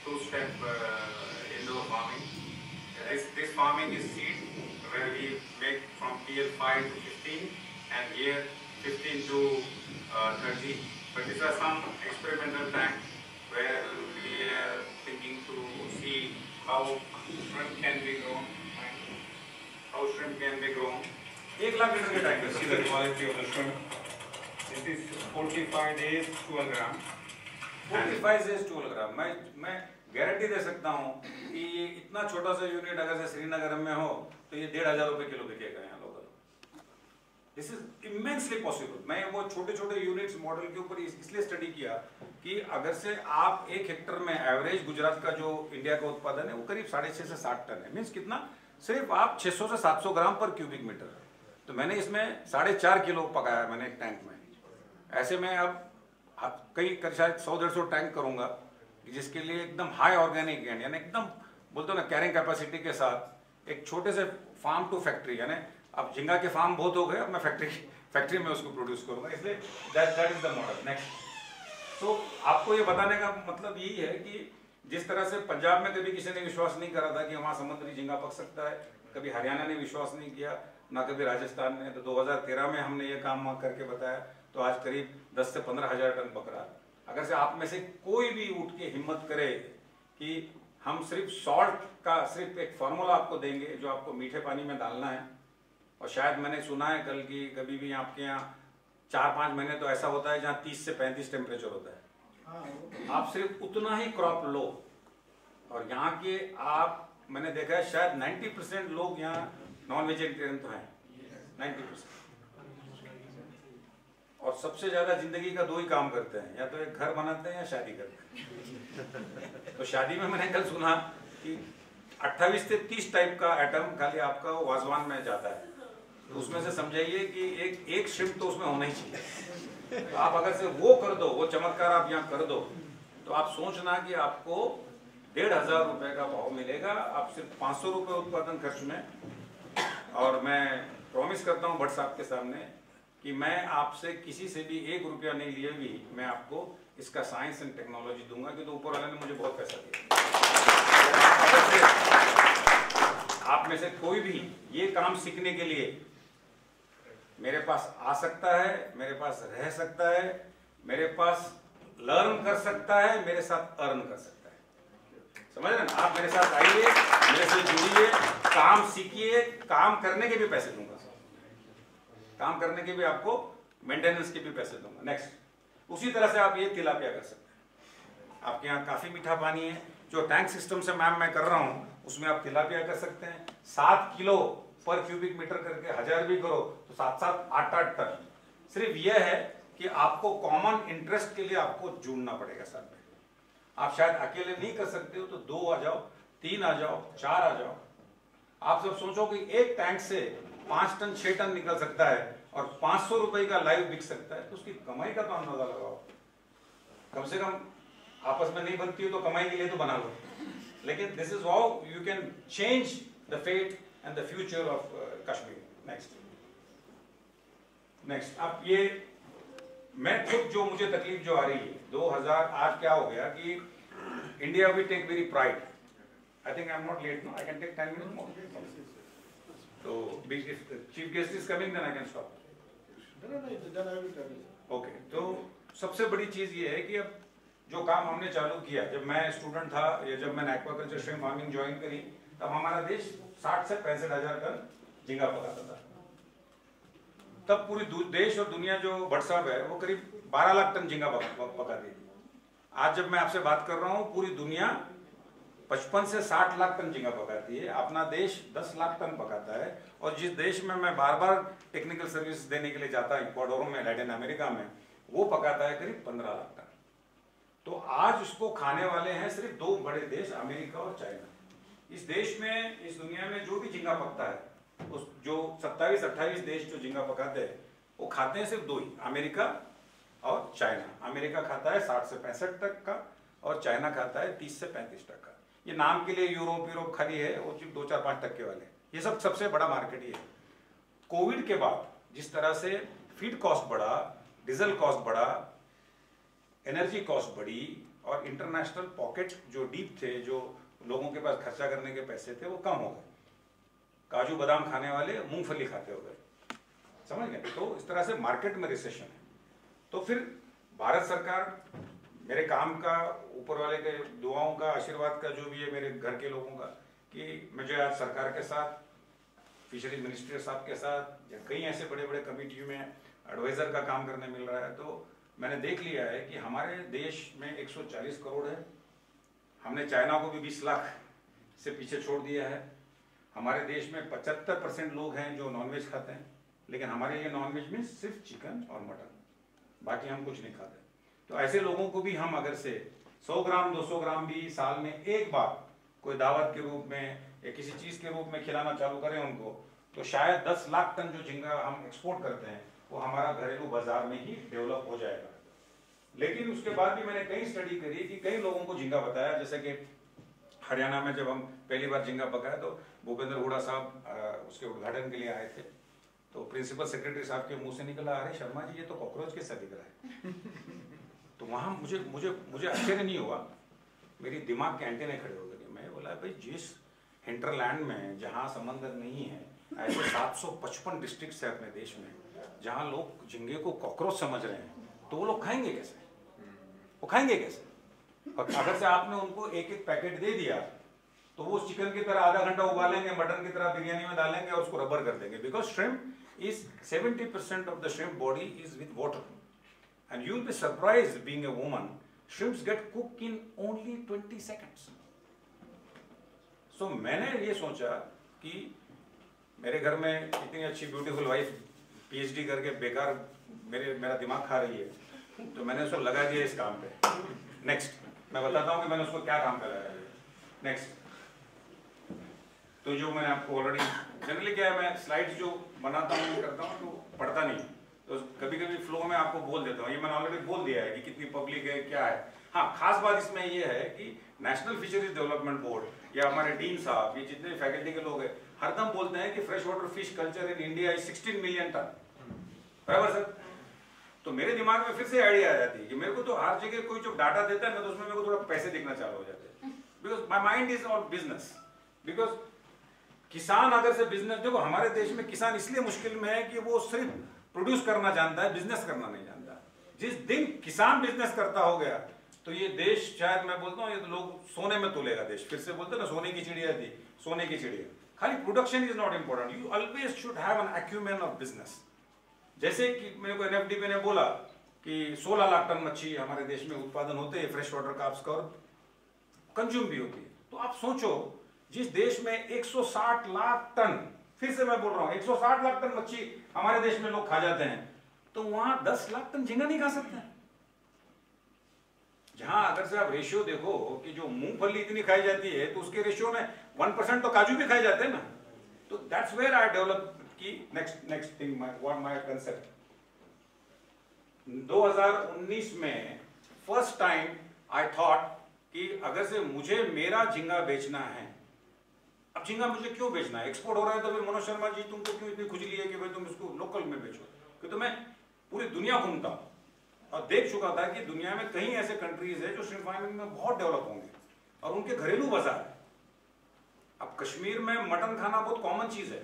two-step indoor farming. This farming is seed, where we make from PL5 to 15, and here 15 to 30. But these are some experimental tanks where we are thinking to see how shrimp can be grown. How shrimp can be grown. 1 lakh litre के tank है। See the quality of the shrimp. It is 45 days, 12 gram. 45 से 12 ग्राम। मैं guarantee दे सकता हूँ कि इतना छोटा सा यूनिट अगर से श्रीनगर में हो तो ये 1,500 रुपए किलो बिकेगा यहाँ local. This is immensely possible. मैं वो छोटे छोटे यूनिट्स मॉडल के ऊपर इसलिए स्टडी किया कि अगर से आप 1 हेक्टर में एवरेज गुजरात का जो इंडिया का उत्पादन है वो करीब 6.5 से 7 टन है। मीन्स कितना? सिर्फ आप 600 से 700 ग्राम पर क्यूबिक मीटर। तो मैंने इसमें 4.5 किलो पकाया मैंने एक टैंक में। ऐसे में अब कई शायद 100-150 टैंक करूंगा जिसके लिए एकदम हाई ऑर्गेनिक यानी एकदम बोलते हो ना कैरिंग कैपेसिटी के साथ एक छोटे से फार्म टू फैक्ट्री, यानी अब झींगा के फार्म बहुत हो गए, अब मैं फैक्ट्री में उसको प्रोड्यूस करूंगा। इसलिए that is the model. Next. तो आपको ये बताने का मतलब यही है कि जिस तरह से पंजाब में कभी किसी ने विश्वास नहीं करा था कि वहाँ समुद्री झींगा पक सकता है, कभी हरियाणा ने विश्वास नहीं किया, ना कभी राजस्थान ने, तो 2013 में हमने ये काम करके बताया तो आज करीब 10 से 15,000 टन पक रहा है। अगर से आप में से कोई भी उठ के हिम्मत करे कि हम सिर्फ सॉल्ट का सिर्फ एक फार्मूला आपको देंगे जो आपको मीठे पानी में डालना है, और शायद मैंने सुना है कल की कभी भी आपके यहाँ 4-5 महीने तो ऐसा होता है जहाँ 30 से 35 टेम्परेचर होता है, आप सिर्फ उतना ही क्रॉप लो। और यहाँ के आप मैंने देखा है शायद 90% लोग यहाँ नॉन वेजिटेरियन तो हैं, 90%। और सबसे ज्यादा जिंदगी का 2 ही काम करते हैं, या तो एक घर बनाते हैं या शादी करते हैं। तो शादी में मैंने कल सुना कि 28 से 30 टाइप का आइटम खाली आपका वाजवान में जाता है, तो उसमें से समझाइए कि एक श्रिम्प तो उसमें होना ही चाहिए। तो आप अगर से वो कर दो, वो चमत्कार आप यहाँ कर दो, तो आप सोचना कि आपको 1,500 रुपए का भाव मिलेगा, आप सिर्फ 500 रुपए उत्पादन खर्च में। और मैं प्रॉमिस करता हूँ भट्ट साहब के सामने कि मैं आपसे किसी से भी 1 रुपया नहीं लिए भी मैं आपको इसका साइंस एंड टेक्नोलॉजी दूंगा, क्योंकि ऊपर वाले ने मुझे बहुत पैसा दिया। आप में से कोई भी ये काम सीखने के लिए मेरे पास आ सकता है, मेरे पास रह सकता है, मेरे पास लर्न कर सकता है, मेरे साथ अर्न कर सकता है। समझ रहे ना? आप मेरे साथ आइए, मेरे से जुड़िए, काम सीखिए, काम करने के भी पैसे दूंगा, काम करने के भी आपको मेंटेनेंस के भी पैसे दूंगा। नेक्स्ट। उसी तरह से आप ये तिलापिया कर सकते हैं। आपके यहाँ काफी मीठा पानी है, जो टैंक सिस्टम से मैं कर रहा हूँ उसमें आप तिलापिया कर सकते हैं। 7 किलो पर क्यूबिक मीटर करके 1000 भी करो तो 7-7, 8-8 टन। सिर्फ यह है कि आपको कॉमन इंटरेस्ट के लिए आपको जुड़ना पड़ेगा साथ में। आप शायद अकेले नहीं कर सकते हो तो 2 आ जाओ, 3 आ जाओ, 4 आ जाओ। आप सब सोचो कि एक टैंक से 5 टन 6 टन निकल सकता है और 500 रुपए का लाइव बिक सकता है, तो उसकी कमाई का तो अंदाजा लगाओ। कम से कम आपस में नहीं बनती हो तो कमाई के लिए तो बना लो। लेकिन this is how you can change the fate and the future of Kashmir. Next. अब ये मैं खुद जो मुझे तकलीफ जो आ रही है 2000 आज क्या हो गया कि India we take very pride. I think I am not late no, I can take 10 minutes more. So, if the chief guest is coming, then I can stop. Okay. तो सबसे बड़ी चीज ये है कि अब जो काम हमने चालू किया, जब मैं स्टूडेंट था या जब मैंने एक्वाकल्चर श्रिम्प फार्मिंग ज्वाइन करी, तब हमारा देश 60 से 65,000 टन झींगा पकाता था। तब पूरी देश और दुनिया जो भट्ट साहब है वो करीब 12 लाख टन झींगा पकाती थी। आज जब मैं आपसे बात कर रहा हूँ पूरी दुनिया 55 से 60 लाख टन झींगा पकाती है, अपना देश 10 लाख टन पकाता है। और जिस देश में मैं बार बार टेक्निकल सर्विस देने के लिए जाता हूँ, इक्वाडोर में, लैटिन अमेरिका में, वो पकाता है करीब 15 लाख टन। तो आज उसको खाने वाले हैं सिर्फ 2 बड़े देश, अमेरिका और चाइना। इस देश में, इस दुनिया में जो भी झींगा पकता है, उस जो 27-28 देश जो झींगा पकाते हैं वो खाते हैं सिर्फ 2 ही, अमेरिका और चाइना। अमेरिका खाता है 60 से 65 तक का और चाइना खाता है 30 से 35 तक का। ये नाम के लिए यूरोप खाली है, वो 2-4-5% वाले, ये सब सबसे बड़ा मार्केट ही है। कोविड के बाद जिस तरह से फीड कॉस्ट बढ़ा, डीजल कॉस्ट बढ़ा, एनर्जी कॉस्ट बढ़ी और इंटरनेशनल पॉकेट जो डीप थे, जो लोगों के पास खर्चा करने के पैसे थे वो कम हो गए। काजू बादाम खाने वाले मूंगफली खाते हो गए, समझ गए? तो इस तरह से मार्केट में रिसेशन है। तो फिर भारत सरकार, मेरे काम का, ऊपर वाले के दुआओं का, आशीर्वाद का, जो भी है मेरे घर के लोगों का, कि मुझे आज सरकार के साथ, फिशरीज मिनिस्टर साहब के साथ या कई ऐसे बड़े बड़े कमेटी में एडवाइजर का काम करने मिल रहा है। तो मैंने देख लिया है कि हमारे देश में 140 करोड़ है, हमने चाइना को भी 20 लाख से पीछे छोड़ दिया है। हमारे देश में 75% लोग हैं जो नॉनवेज खाते हैं, लेकिन हमारे लिए नॉनवेज में सिर्फ चिकन और मटन, बाकी हम कुछ नहीं खाते। तो ऐसे लोगों को भी हम अगर से 100 ग्राम 200 ग्राम भी साल में एक बार कोई दावत के रूप में या किसी चीज के रूप में खिलाना चालू करें उनको, तो शायद 10 लाख टन जो झींगा हम एक्सपोर्ट करते हैं वो हमारा घरेलू बाजार में ही डेवलप हो जाएगा। लेकिन उसके बाद भी मैंने कई स्टडी करी कि कई लोगों को झींगा बताया, जैसे कि हरियाणा में जब हम पहली बार झींगा पकाया तो भूपेंद्र हुडा साहब उसके उद्घाटन के लिए आए थे, तो प्रिंसिपल सेक्रेटरी साहब के मुंह से निकला, अरे शर्मा जी ये तो कॉकरोच के साथ दिख रहा है। तो वहां मुझे आश्चर्य नहीं हुआ, मेरी दिमाग के एंटेने खड़े हो गए। मैं बोला भाई जिस हिंटरलैंड में जहाँ समंदर नहीं है, ऐसे 755 डिस्ट्रिक्ट है अपने देश में जहाँ लोग झींगे को कॉकरोच समझ रहे हैं, तो वो लोग खाएंगे कैसे? वो खाएंगे कैसे? और अगर से आपने उनको एक एक पैकेट दे दिया तो वो चिकन की तरह आधा घंटा उबालेंगे, मटन की तरह बिरयानी में डालेंगे और उसको रबर कर देंगे। Because shrimp is 70% of the shrimp body is with water and you will be surprised being a woman, shrimps get cook in only 20 seconds। सो मैंने ये सोचा कि मेरे घर में इतनी अच्छी ब्यूटीफुल वाइफ PhD करके बेकार मेरा दिमाग खा रही है, तो मैंने उसको लगा दिया इस काम पे। नेक्स्ट मैं बताता हूँ कि मैंने उसको क्या काम पे लगाया है। नेक्स्ट तो जो मैंने आपको ऑलरेडी, जनरली क्या है, मैं स्लाइड्स जो बनाता हूँ करता हूँ तो पढ़ता नहीं, तो कभी कभी फ्लो में आपको बोल देता हूँ। ये मैंने ऑलरेडी बोल दिया है कि कितनी पब्लिक है, क्या है। हाँ, खास बात इसमें ये है कि नेशनल फिशरीज डेवलपमेंट बोर्ड या हमारे डीन साहब, ये जितने फैकल्टी के लोग हैं, हरदम बोलते हैं कि fresh water fish culture in India is 16 million ton, बराबर सर? तो मेरे दिमाग में फिर से आइडिया आ जाती है कि मेरे को तो हर जगह कोई जो डाटा देता है ना, तो उसमें मेरे को थोड़ा पैसे दिखना चालू हो जाते हैं। Because my mind is on business. Because किसान अगर से बिजनेस, देखो हमारे देश में किसान इसलिए मुश्किल में है कि वो सिर्फ प्रोड्यूस करना जानता है, बिजनेस करना नहीं जानता। जिस दिन किसान बिजनेस करता हो गया तो ये देश, शायद मैं बोलता हूँ, ये तो लोग सोने में तोलेगा देश। फिर से बोलते हैं ना, सोने की चिड़िया थी, सोने की चिड़िया। खाली production is not important, you always should have an acumen of business. जैसे कि मेरे को NFDP ने बोला कि 16 लाख टन मच्छी हमारे देश में उत्पादन होते हैं फ्रेश वाटर कार्प्स का, और कंज्यूम भी होती है। तो आप सोचो, जिस देश में 160 लाख टन, फिर से मैं बोल रहा हूँ 160 लाख टन मच्छी हमारे देश में लोग खा जाते हैं, तो वहां 10 लाख टन झींगा नहीं खा सकते। जहां अगर से आप रेशियो देखो कि जो मूंगफली इतनी खाई जाती है, तो उसके रेशियो में 1% तो काजू भी खाए जाते हैं ना। तो दैट्स वेयर आई डेवलप की नेक्स्ट थिंग, माय कंसेप्ट। 2019 में फर्स्ट टाइम आई थॉट कि अगर से मुझे मेरा झींगा बेचना है, अब झींगा मुझे क्यों बेचना है? एक्सपोर्ट हो रहा है तो फिर मनोज शर्मा जी तुमको क्यों इतनी खुजली है कि भाई तुम इसको लोकल में बेचो? क्योंकि तो मैं पूरी दुनिया घूमता हूं और देख चुका था कि दुनिया में कई ऐसे कंट्रीज है जो श्रिम्प फार्मिंग में बहुत डेवलप होंगे और उनके घरेलू बाजार है। अब कश्मीर में मटन खाना बहुत कॉमन चीज है,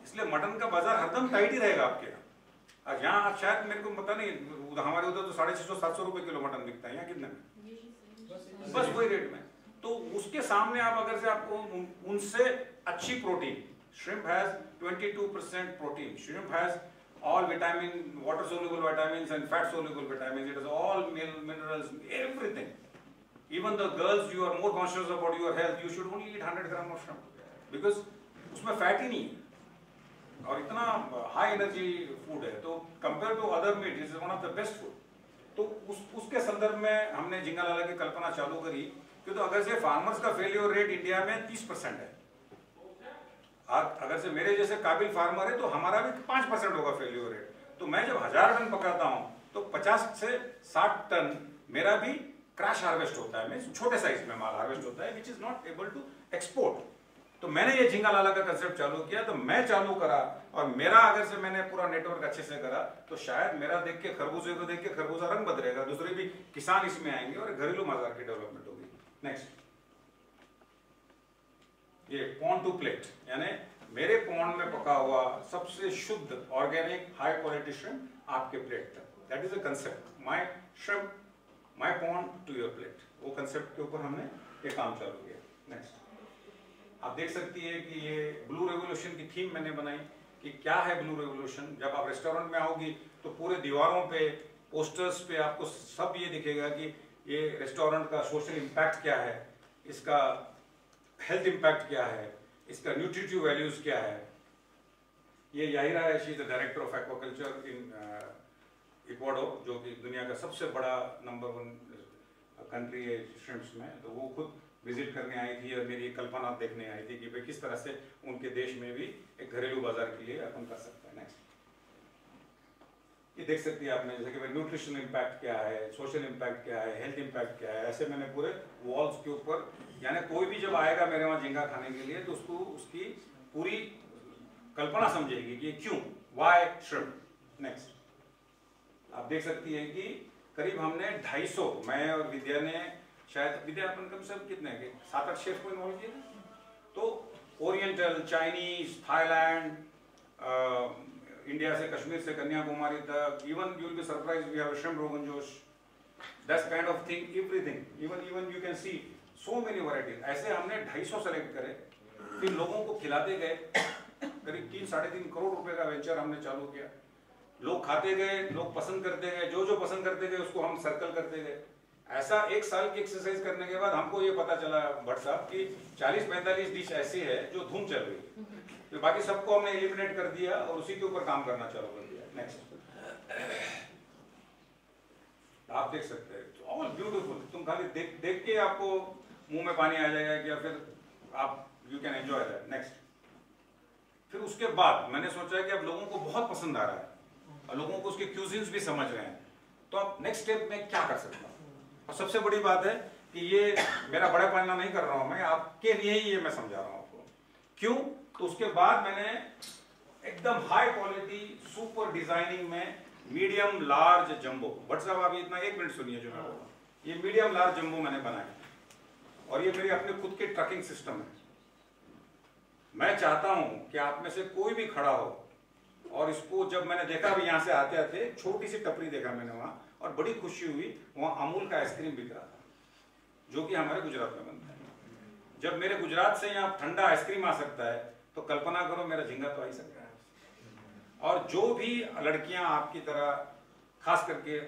इसलिए मटन का बाजार हरदम टाइट ही रहेगा आपके यहाँ। यहाँ शायद मेरे को पता नहीं, हमारे उधर तो 650-700 रुपए किलो मटन बिकता है, यहाँ कितने में? बस वही रेट में। तो उसके सामने आप अगर से आपको उनसे अच्छी protein, shrimp has 22% protein, shrimp has all vitamin, water soluble vitamins and fat soluble vitamins. It has all minerals, everything. Even the girls, you are more conscious about your health, you should only eat 100 grams of shrimp because उसमें fat ही नहीं है और इतना high energy food है। तो compare to other meat is one of the best food. तो उसके संदर्भ में हमने झींगा लाला की कल्पना चालू करी क्यों? तो अगर से फार्मर्स का फेल्योर रेट इंडिया में 30% है, अगर से मेरे जैसे काबिल फार्मर है तो हमारा भी 5% होगा फेल्योर रेट। तो मैं जब 1000 टन पकाता हूं तो 50 से 60 टन मेरा भी क्रैश हार्वेस्ट होता है, मींस छोटे साइज में माल हार्वेस्ट होता है, which is not able to export. तो मैंने ये झींगा लाला का कंसेप्ट चालू किया, तो मैं चालू करा और मेरा अगर से मैंने पूरा नेटवर्क अच्छे से करा तो शायद मेरा देख के खरबूजे को देख के खरबूजा रंग बदलेगा, दूसरे भी किसान इसमें आएंगे और घरेलू बाजार की डेवलपमेंट होगी। नेक्स्ट, ये पॉन्ड टू प्लेट, यानी मेरे पॉन्ड में पका हुआ सबसे शुद्ध ऑर्गेनिक हाई क्वालिटी श्रिम्प आपके प्लेट तक, that is a concept, my shrimp my pond to your plate. वो कंसेप्ट के ऊपर हमने ये काम चालू किया। नेक्स्ट, आप देख सकती है कि ये ब्लू रेवोल्यूशन की थीम मैंने बनाई कि क्या है ब्लू रेवोल्यूशन। जब आप रेस्टोरेंट में आओगी तो पूरे दीवारों पे पोस्टर्स पे आपको सब ये दिखेगा कि ये रेस्टोरेंट का सोशल इम्पैक्ट क्या है, इसका हेल्थ इम्पैक्ट क्या है, इसका न्यूट्रिटिव वैल्यूज क्या है। ये याहिरा है, she is the director of aquaculture in Ecuador, जो कि दुनिया का सबसे बड़ा नंबर 1 कंट्री है श्रिम्प्स में। तो वो खुद विजिट करने आई थी और मेरी कल्पना देखने आई थी कि भाई किस तरह से उनके देश में भी एक घरेलू बाजार के लिए अपन कर सकते हैं। नेक्स्ट, ये देख सकती है आपने जैसे कि भाई न्यूट्रिशनल इम्पैक्ट क्या है, सोशल इम्पैक्ट क्या है, हेल्थ इम्पैक्ट क्या है, ऐसे मैंने पूरे वॉल्स के ऊपर, यानी कोई भी जब आएगा मेरे वहाँ झींगा खाने के लिए तो उसको उसकी पूरी कल्पना समझेगी कि क्यों, वाई श्रिम्प। नेक्स्ट, आप देख सकती है कि करीब हमने 250, मैं और विद्या ने, शायद विद्या अपन कम से कम कितने के 7-8 शेफ को इन्वॉल्व किए थे। तो ओरिएंटल, चाइनीज, थाईलैंड, इंडिया से कश्मीर से कन्याकुमारी तक, even you will be surprised we have shrimp rogan josh, that's kind of thing, everything, even you can see so many varieties. ऐसे हमने 250 सेलेक्ट करे, फिर लोगों को खिलाते गए। करीब 3-3.5 करोड़ रुपए का वेंचर हमने चालू किया। लोग खाते गए, लोग पसंद करते गए, जो जो पसंद करते गए उसको हम सर्कल करते गए। ऐसा 1 साल की एक्सरसाइज करने के बाद हमको ये पता चला भट्ट साहब कि 40-45 डिश ऐसी है जो धूम चल रही है, तो बाकी सबको हमने एलिमिनेट कर दिया और उसी के ऊपर काम करना चालू कर दिया। नेक्स्ट, आप देख सकते हैं ऑल ब्यूटीफुल, तुम खाली देख के आपको मुंह में पानी आ जाएगा कि, या फिर आप you can enjoy that. Next, फिर उसके बाद मैंने सोचा कि अब लोगों को बहुत पसंद आ रहा है और लोगों को उसके क्यूजिन्स भी समझ रहे हैं, तो अब नेक्स्ट स्टेप में क्या कर सकता हूँ। और सबसे बड़ी बात है कि ये मेरा बड़ा पालना नहीं कर रहा हूं मैं, आपके लिए ही ये मैं समझा रहा हूं आपको क्यों। तो उसके बाद मैंने एकदम हाई क्वालिटी सुपर डिजाइनिंग में मीडियम लार्ज जंबो, बट साहब आप इतना 1 मिनट सुनिए जो मैं बोल रहा हूं, ये मीडियम लार्ज जंबो मैंने बनाया और ये मेरे अपने खुद के ट्रकिंग सिस्टम है। मैं चाहता हूं कि आप में से कोई भी खड़ा हो और इसको, जब मैंने देखा भी यहां से आते आते छोटी सी टपरी देखा मैंने वहां और बड़ी खुशी हुई, वहां अमूल का आइसक्रीम बिक रहा था जो कि हमारे गुजरात में बनता है। जब मेरे गुजरात से यहाँ ठंडा आइसक्रीम आ सकता है तो कल्पना करो मेरा झींगा तो आ ही सकता है। और जो भी लड़कियां आपकी तरह, खास करके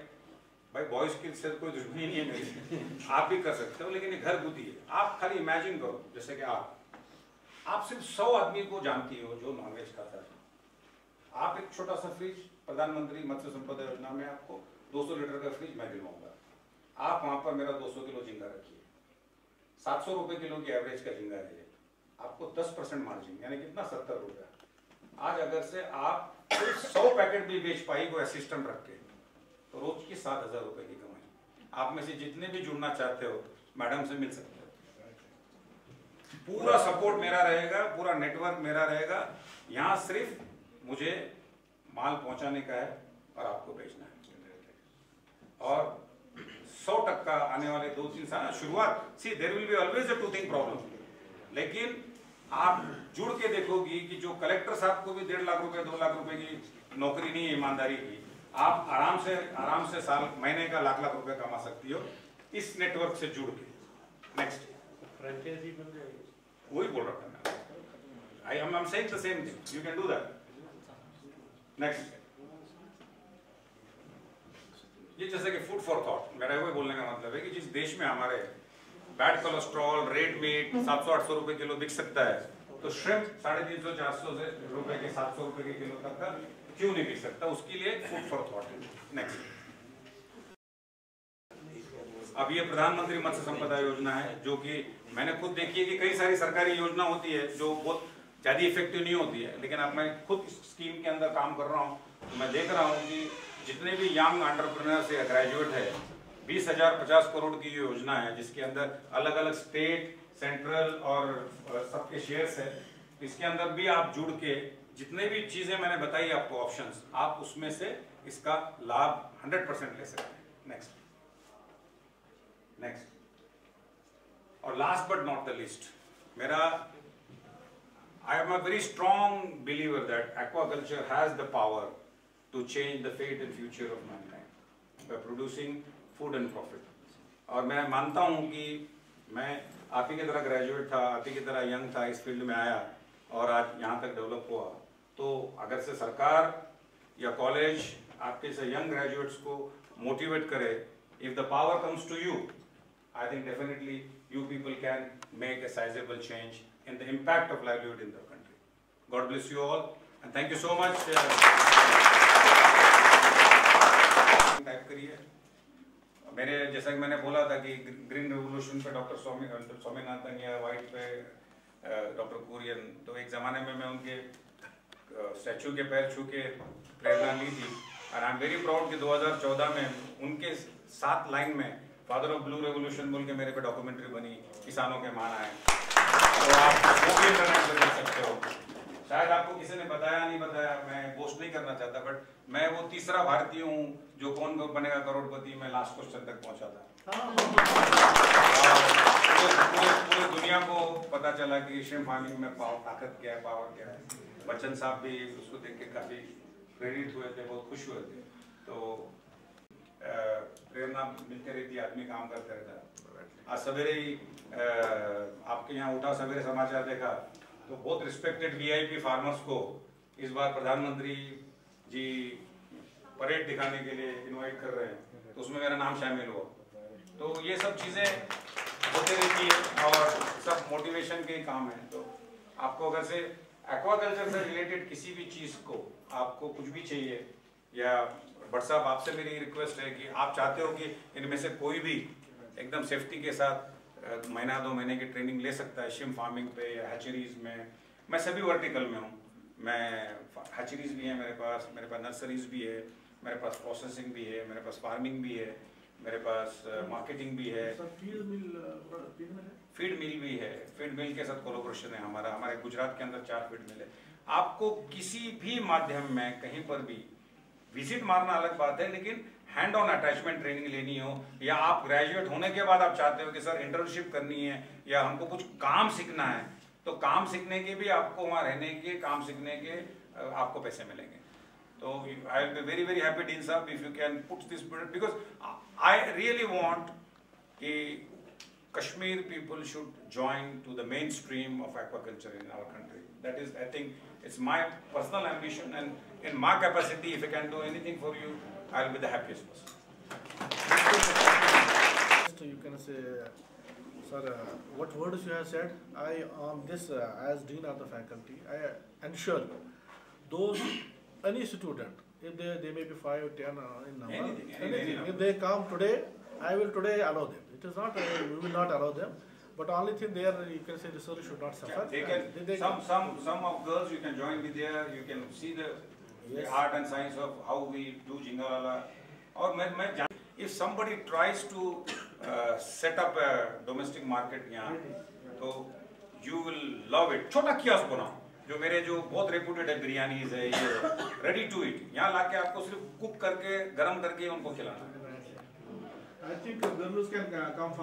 भाई बॉयज की से कोई दुश्मनी नहीं है मेरी, आप भी कर सकते हो, लेकिन ये घर बुद्धि है। आप खाली इमेजिन करो जैसे कि आप सिर्फ 100 आदमी को जानती हो जो नॉनवेज खाता है। आप एक छोटा सा फ्रिज, प्रधानमंत्री मत्स्य संपदा योजना में आपको 200 लीटर का फ्रिज मैं दिलवाऊंगा, आप वहां पर मेरा 200 किलो झींगा रखिए, 700 रुपए किलो की एवरेज का झींगा है, आपको 10% मार्जिन, यानी कितना 70 रुपया। आज अगर से आप 100 पैकेट भी बेच पाई कोई असिस्टेंट रख के तो रोज की 7,000 रुपए की कमाई। आप में से जितने भी जुड़ना चाहते हो मैडम से मिल सकते हो, पूरा सपोर्ट मेरा रहेगा, पूरा नेटवर्क मेरा रहेगा। यहाँ सिर्फ मुझे माल पहुंचाने का है और आपको बेचना है। और 100% आने वाले 2-3 साल शुरुआत, see there will be always a 2 thing problem, लेकिन आप जुड़ के देखोगी कि जो कलेक्टर साहब को भी 1.5 लाख रुपए 2 लाख रुपए की नौकरी नहीं है ईमानदारी की, आप आराम से साल महीने का लाख रुपए कमा सकती हो इस नेटवर्क से जुड़ के। नेक्स्ट, फ्रेंचाइजी बन जाएगी, वही बोल रहा था मैं, आई am saying the same thing, you can do that. Next, ये जैसे कि फूड फॉर थॉट, मेरा वही बोलने का मतलब है कि जिस देश में हमारे बैड कोलेस्ट्रॉल, रेड मीट 700-800 रुपए किलो बिक सकता है, तो श्रिम्प 350-400 रुपए के 700 रुपए के किलो तक का क्यों नहीं बिक सकता, उसके लिए फूड फॉर थॉट है। नेक्स्ट, अब ये प्रधानमंत्री मत्स्य संपदा योजना है, जो कि मैंने खुद देखी है कि कई सारी सरकारी योजना होती है जो बहुत ज़्यादा इफेक्टिव नहीं होती है, लेकिन अब मैं खुद इस स्कीम के अंदर काम कर रहा हूँ तो मैं देख रहा हूँ कि जितने भी यंग एंटरप्रेन्योर्स या ग्रेजुएट है, 20,000 50 करोड़ की ये योजना है जिसके अंदर अलग अलग स्टेट, सेंट्रल और सबके शेयर्स है। इसके अंदर भी आप जुड़ के जितने भी चीज़ें मैंने बताई आपको ऑप्शंस, आप उसमें से इसका लाभ 100% ले सकते हैं। नेक्स्ट और last but not the least, मेरा I am a very strong believer that aquaculture has the power to change the fate and future of mankind by producing food and profit. और मैं मानता हूँ कि मैं आप ही की तरह ग्रेजुएट था, आप ही की तरह यंग था, इस फील्ड में आया और आज यहाँ तक डेवलप हुआ, तो अगर से सरकार या कॉलेज आपके से यंग ग्रेजुएट्स को मोटिवेट करे, if the power comes to you, I think definitely you people can make a sizable change in the impact of livelihood in the country. God bless you all and thank you so much. Type करिए। मेरे जैसा कि मैंने बोला था कि green revolution पे doctor Swaminathan या वाइट पे डॉक्टर कुरियन, तो एक ज़माने में मैं उनके स्टैचू के पैर छू के प्रेरणा ली थी और आई एम वेरी प्राउड कि 2014 में उनके 7 लाइन में फादर ऑफ ब्लू रेवोल्यूशन बोल के मेरे पे डॉक्यूमेंट्री बनी, किसानों के मान आए, तो आप वो भी इंटरनेट पर देख सकते हो। शायद आपको किसी ने बताया नहीं बताया, मैं बोस्ट नहीं करना चाहता, बट मैं वो तीसरा भारतीय हूँ जो कौन बनेगा करोड़पति में लास्ट क्वेश्चन तक पहुँचा था। पूरे दुनिया को पता चला कि श्रिम्प फार्मिंग में ताकत क्या है, पावर क्या है। बच्चन साहब भी उसको देख के काफी प्रेरित हुए थे, बहुत खुश हुए थे। तो प्रेरणा मिलती रहती, आदमी काम करते रहता है। आज सवेरे ही आपके यहाँ उठा, सवेरे समाचार देखा तो बहुत रिस्पेक्टेड वीआईपी फार्मर्स को इस बार प्रधानमंत्री जी परेड दिखाने के लिए इनवाइट कर रहे हैं, तो उसमें मेरा नाम शामिल हुआ। तो ये सब चीज़ें होती रहती है और सब मोटिवेशन के काम है। तो आपको अगर से एक्वाकल्चर से रिलेटेड किसी भी चीज़ को आपको कुछ भी चाहिए, या बट साहब आपसे मेरी रिक्वेस्ट है कि आप चाहते हो कि इनमें से कोई भी एकदम सेफ्टी के साथ महीना 2 महीने की ट्रेनिंग ले सकता है श्रिम्प फार्मिंग पे या हैचरीज में। मैं सभी वर्टिकल में हूँ, मैं हैचरीज भी है मेरे पास नर्सरीज भी है, मेरे पास प्रोसेसिंग भी है, मेरे पास फार्मिंग भी है, मेरे पास मार्केटिंग भी है, फीड मिल भी है। फीड मिल के साथ कोलैबोरेशन है हमारे गुजरात के अंदर 4 फीड मिल है। आपको किसी भी माध्यम में कहीं पर भी विजिट मारना अलग बात है, लेकिन हैंड ऑन अटैचमेंट ट्रेनिंग लेनी हो, या आप ग्रेजुएट होने के बाद आप चाहते हो कि सर इंटर्नशिप करनी है या हमको कुछ काम सीखना है, तो काम सीखने के भी आपको वहाँ रहने के, काम सीखने के आपको पैसे मिलेंगे। तो I will be very very happy dean साहब if you can put this product, because I really want कि Kashmir people should join to the mainstream of aquaculture in our country. That is, I think, it's my personal ambition, and in my capacity, if I can do anything for you, I'll be the happiest person. You can say, sir, what words you have said, I on this as dean of the faculty, I ensure you, those any student, if they may be 5 or 10 in number, anything, if they come today, I will today allow them. It is not we will not allow them, but only thing there you can say the soul should not suffer. Yeah, they can, some of girls you can join me there. You can see the art and science of how we do Jingalala. Or if somebody tries to set up a domestic market यहाँ, तो you will love it. छोटा kiosk बनाओ, जो मेरे जो बहुत reputed है biryanis है, ये रेडी टू ईट, यहाँ लाके आपको सिर्फ कुक करके गरम करके उनको खिलाना है। I think girls can come.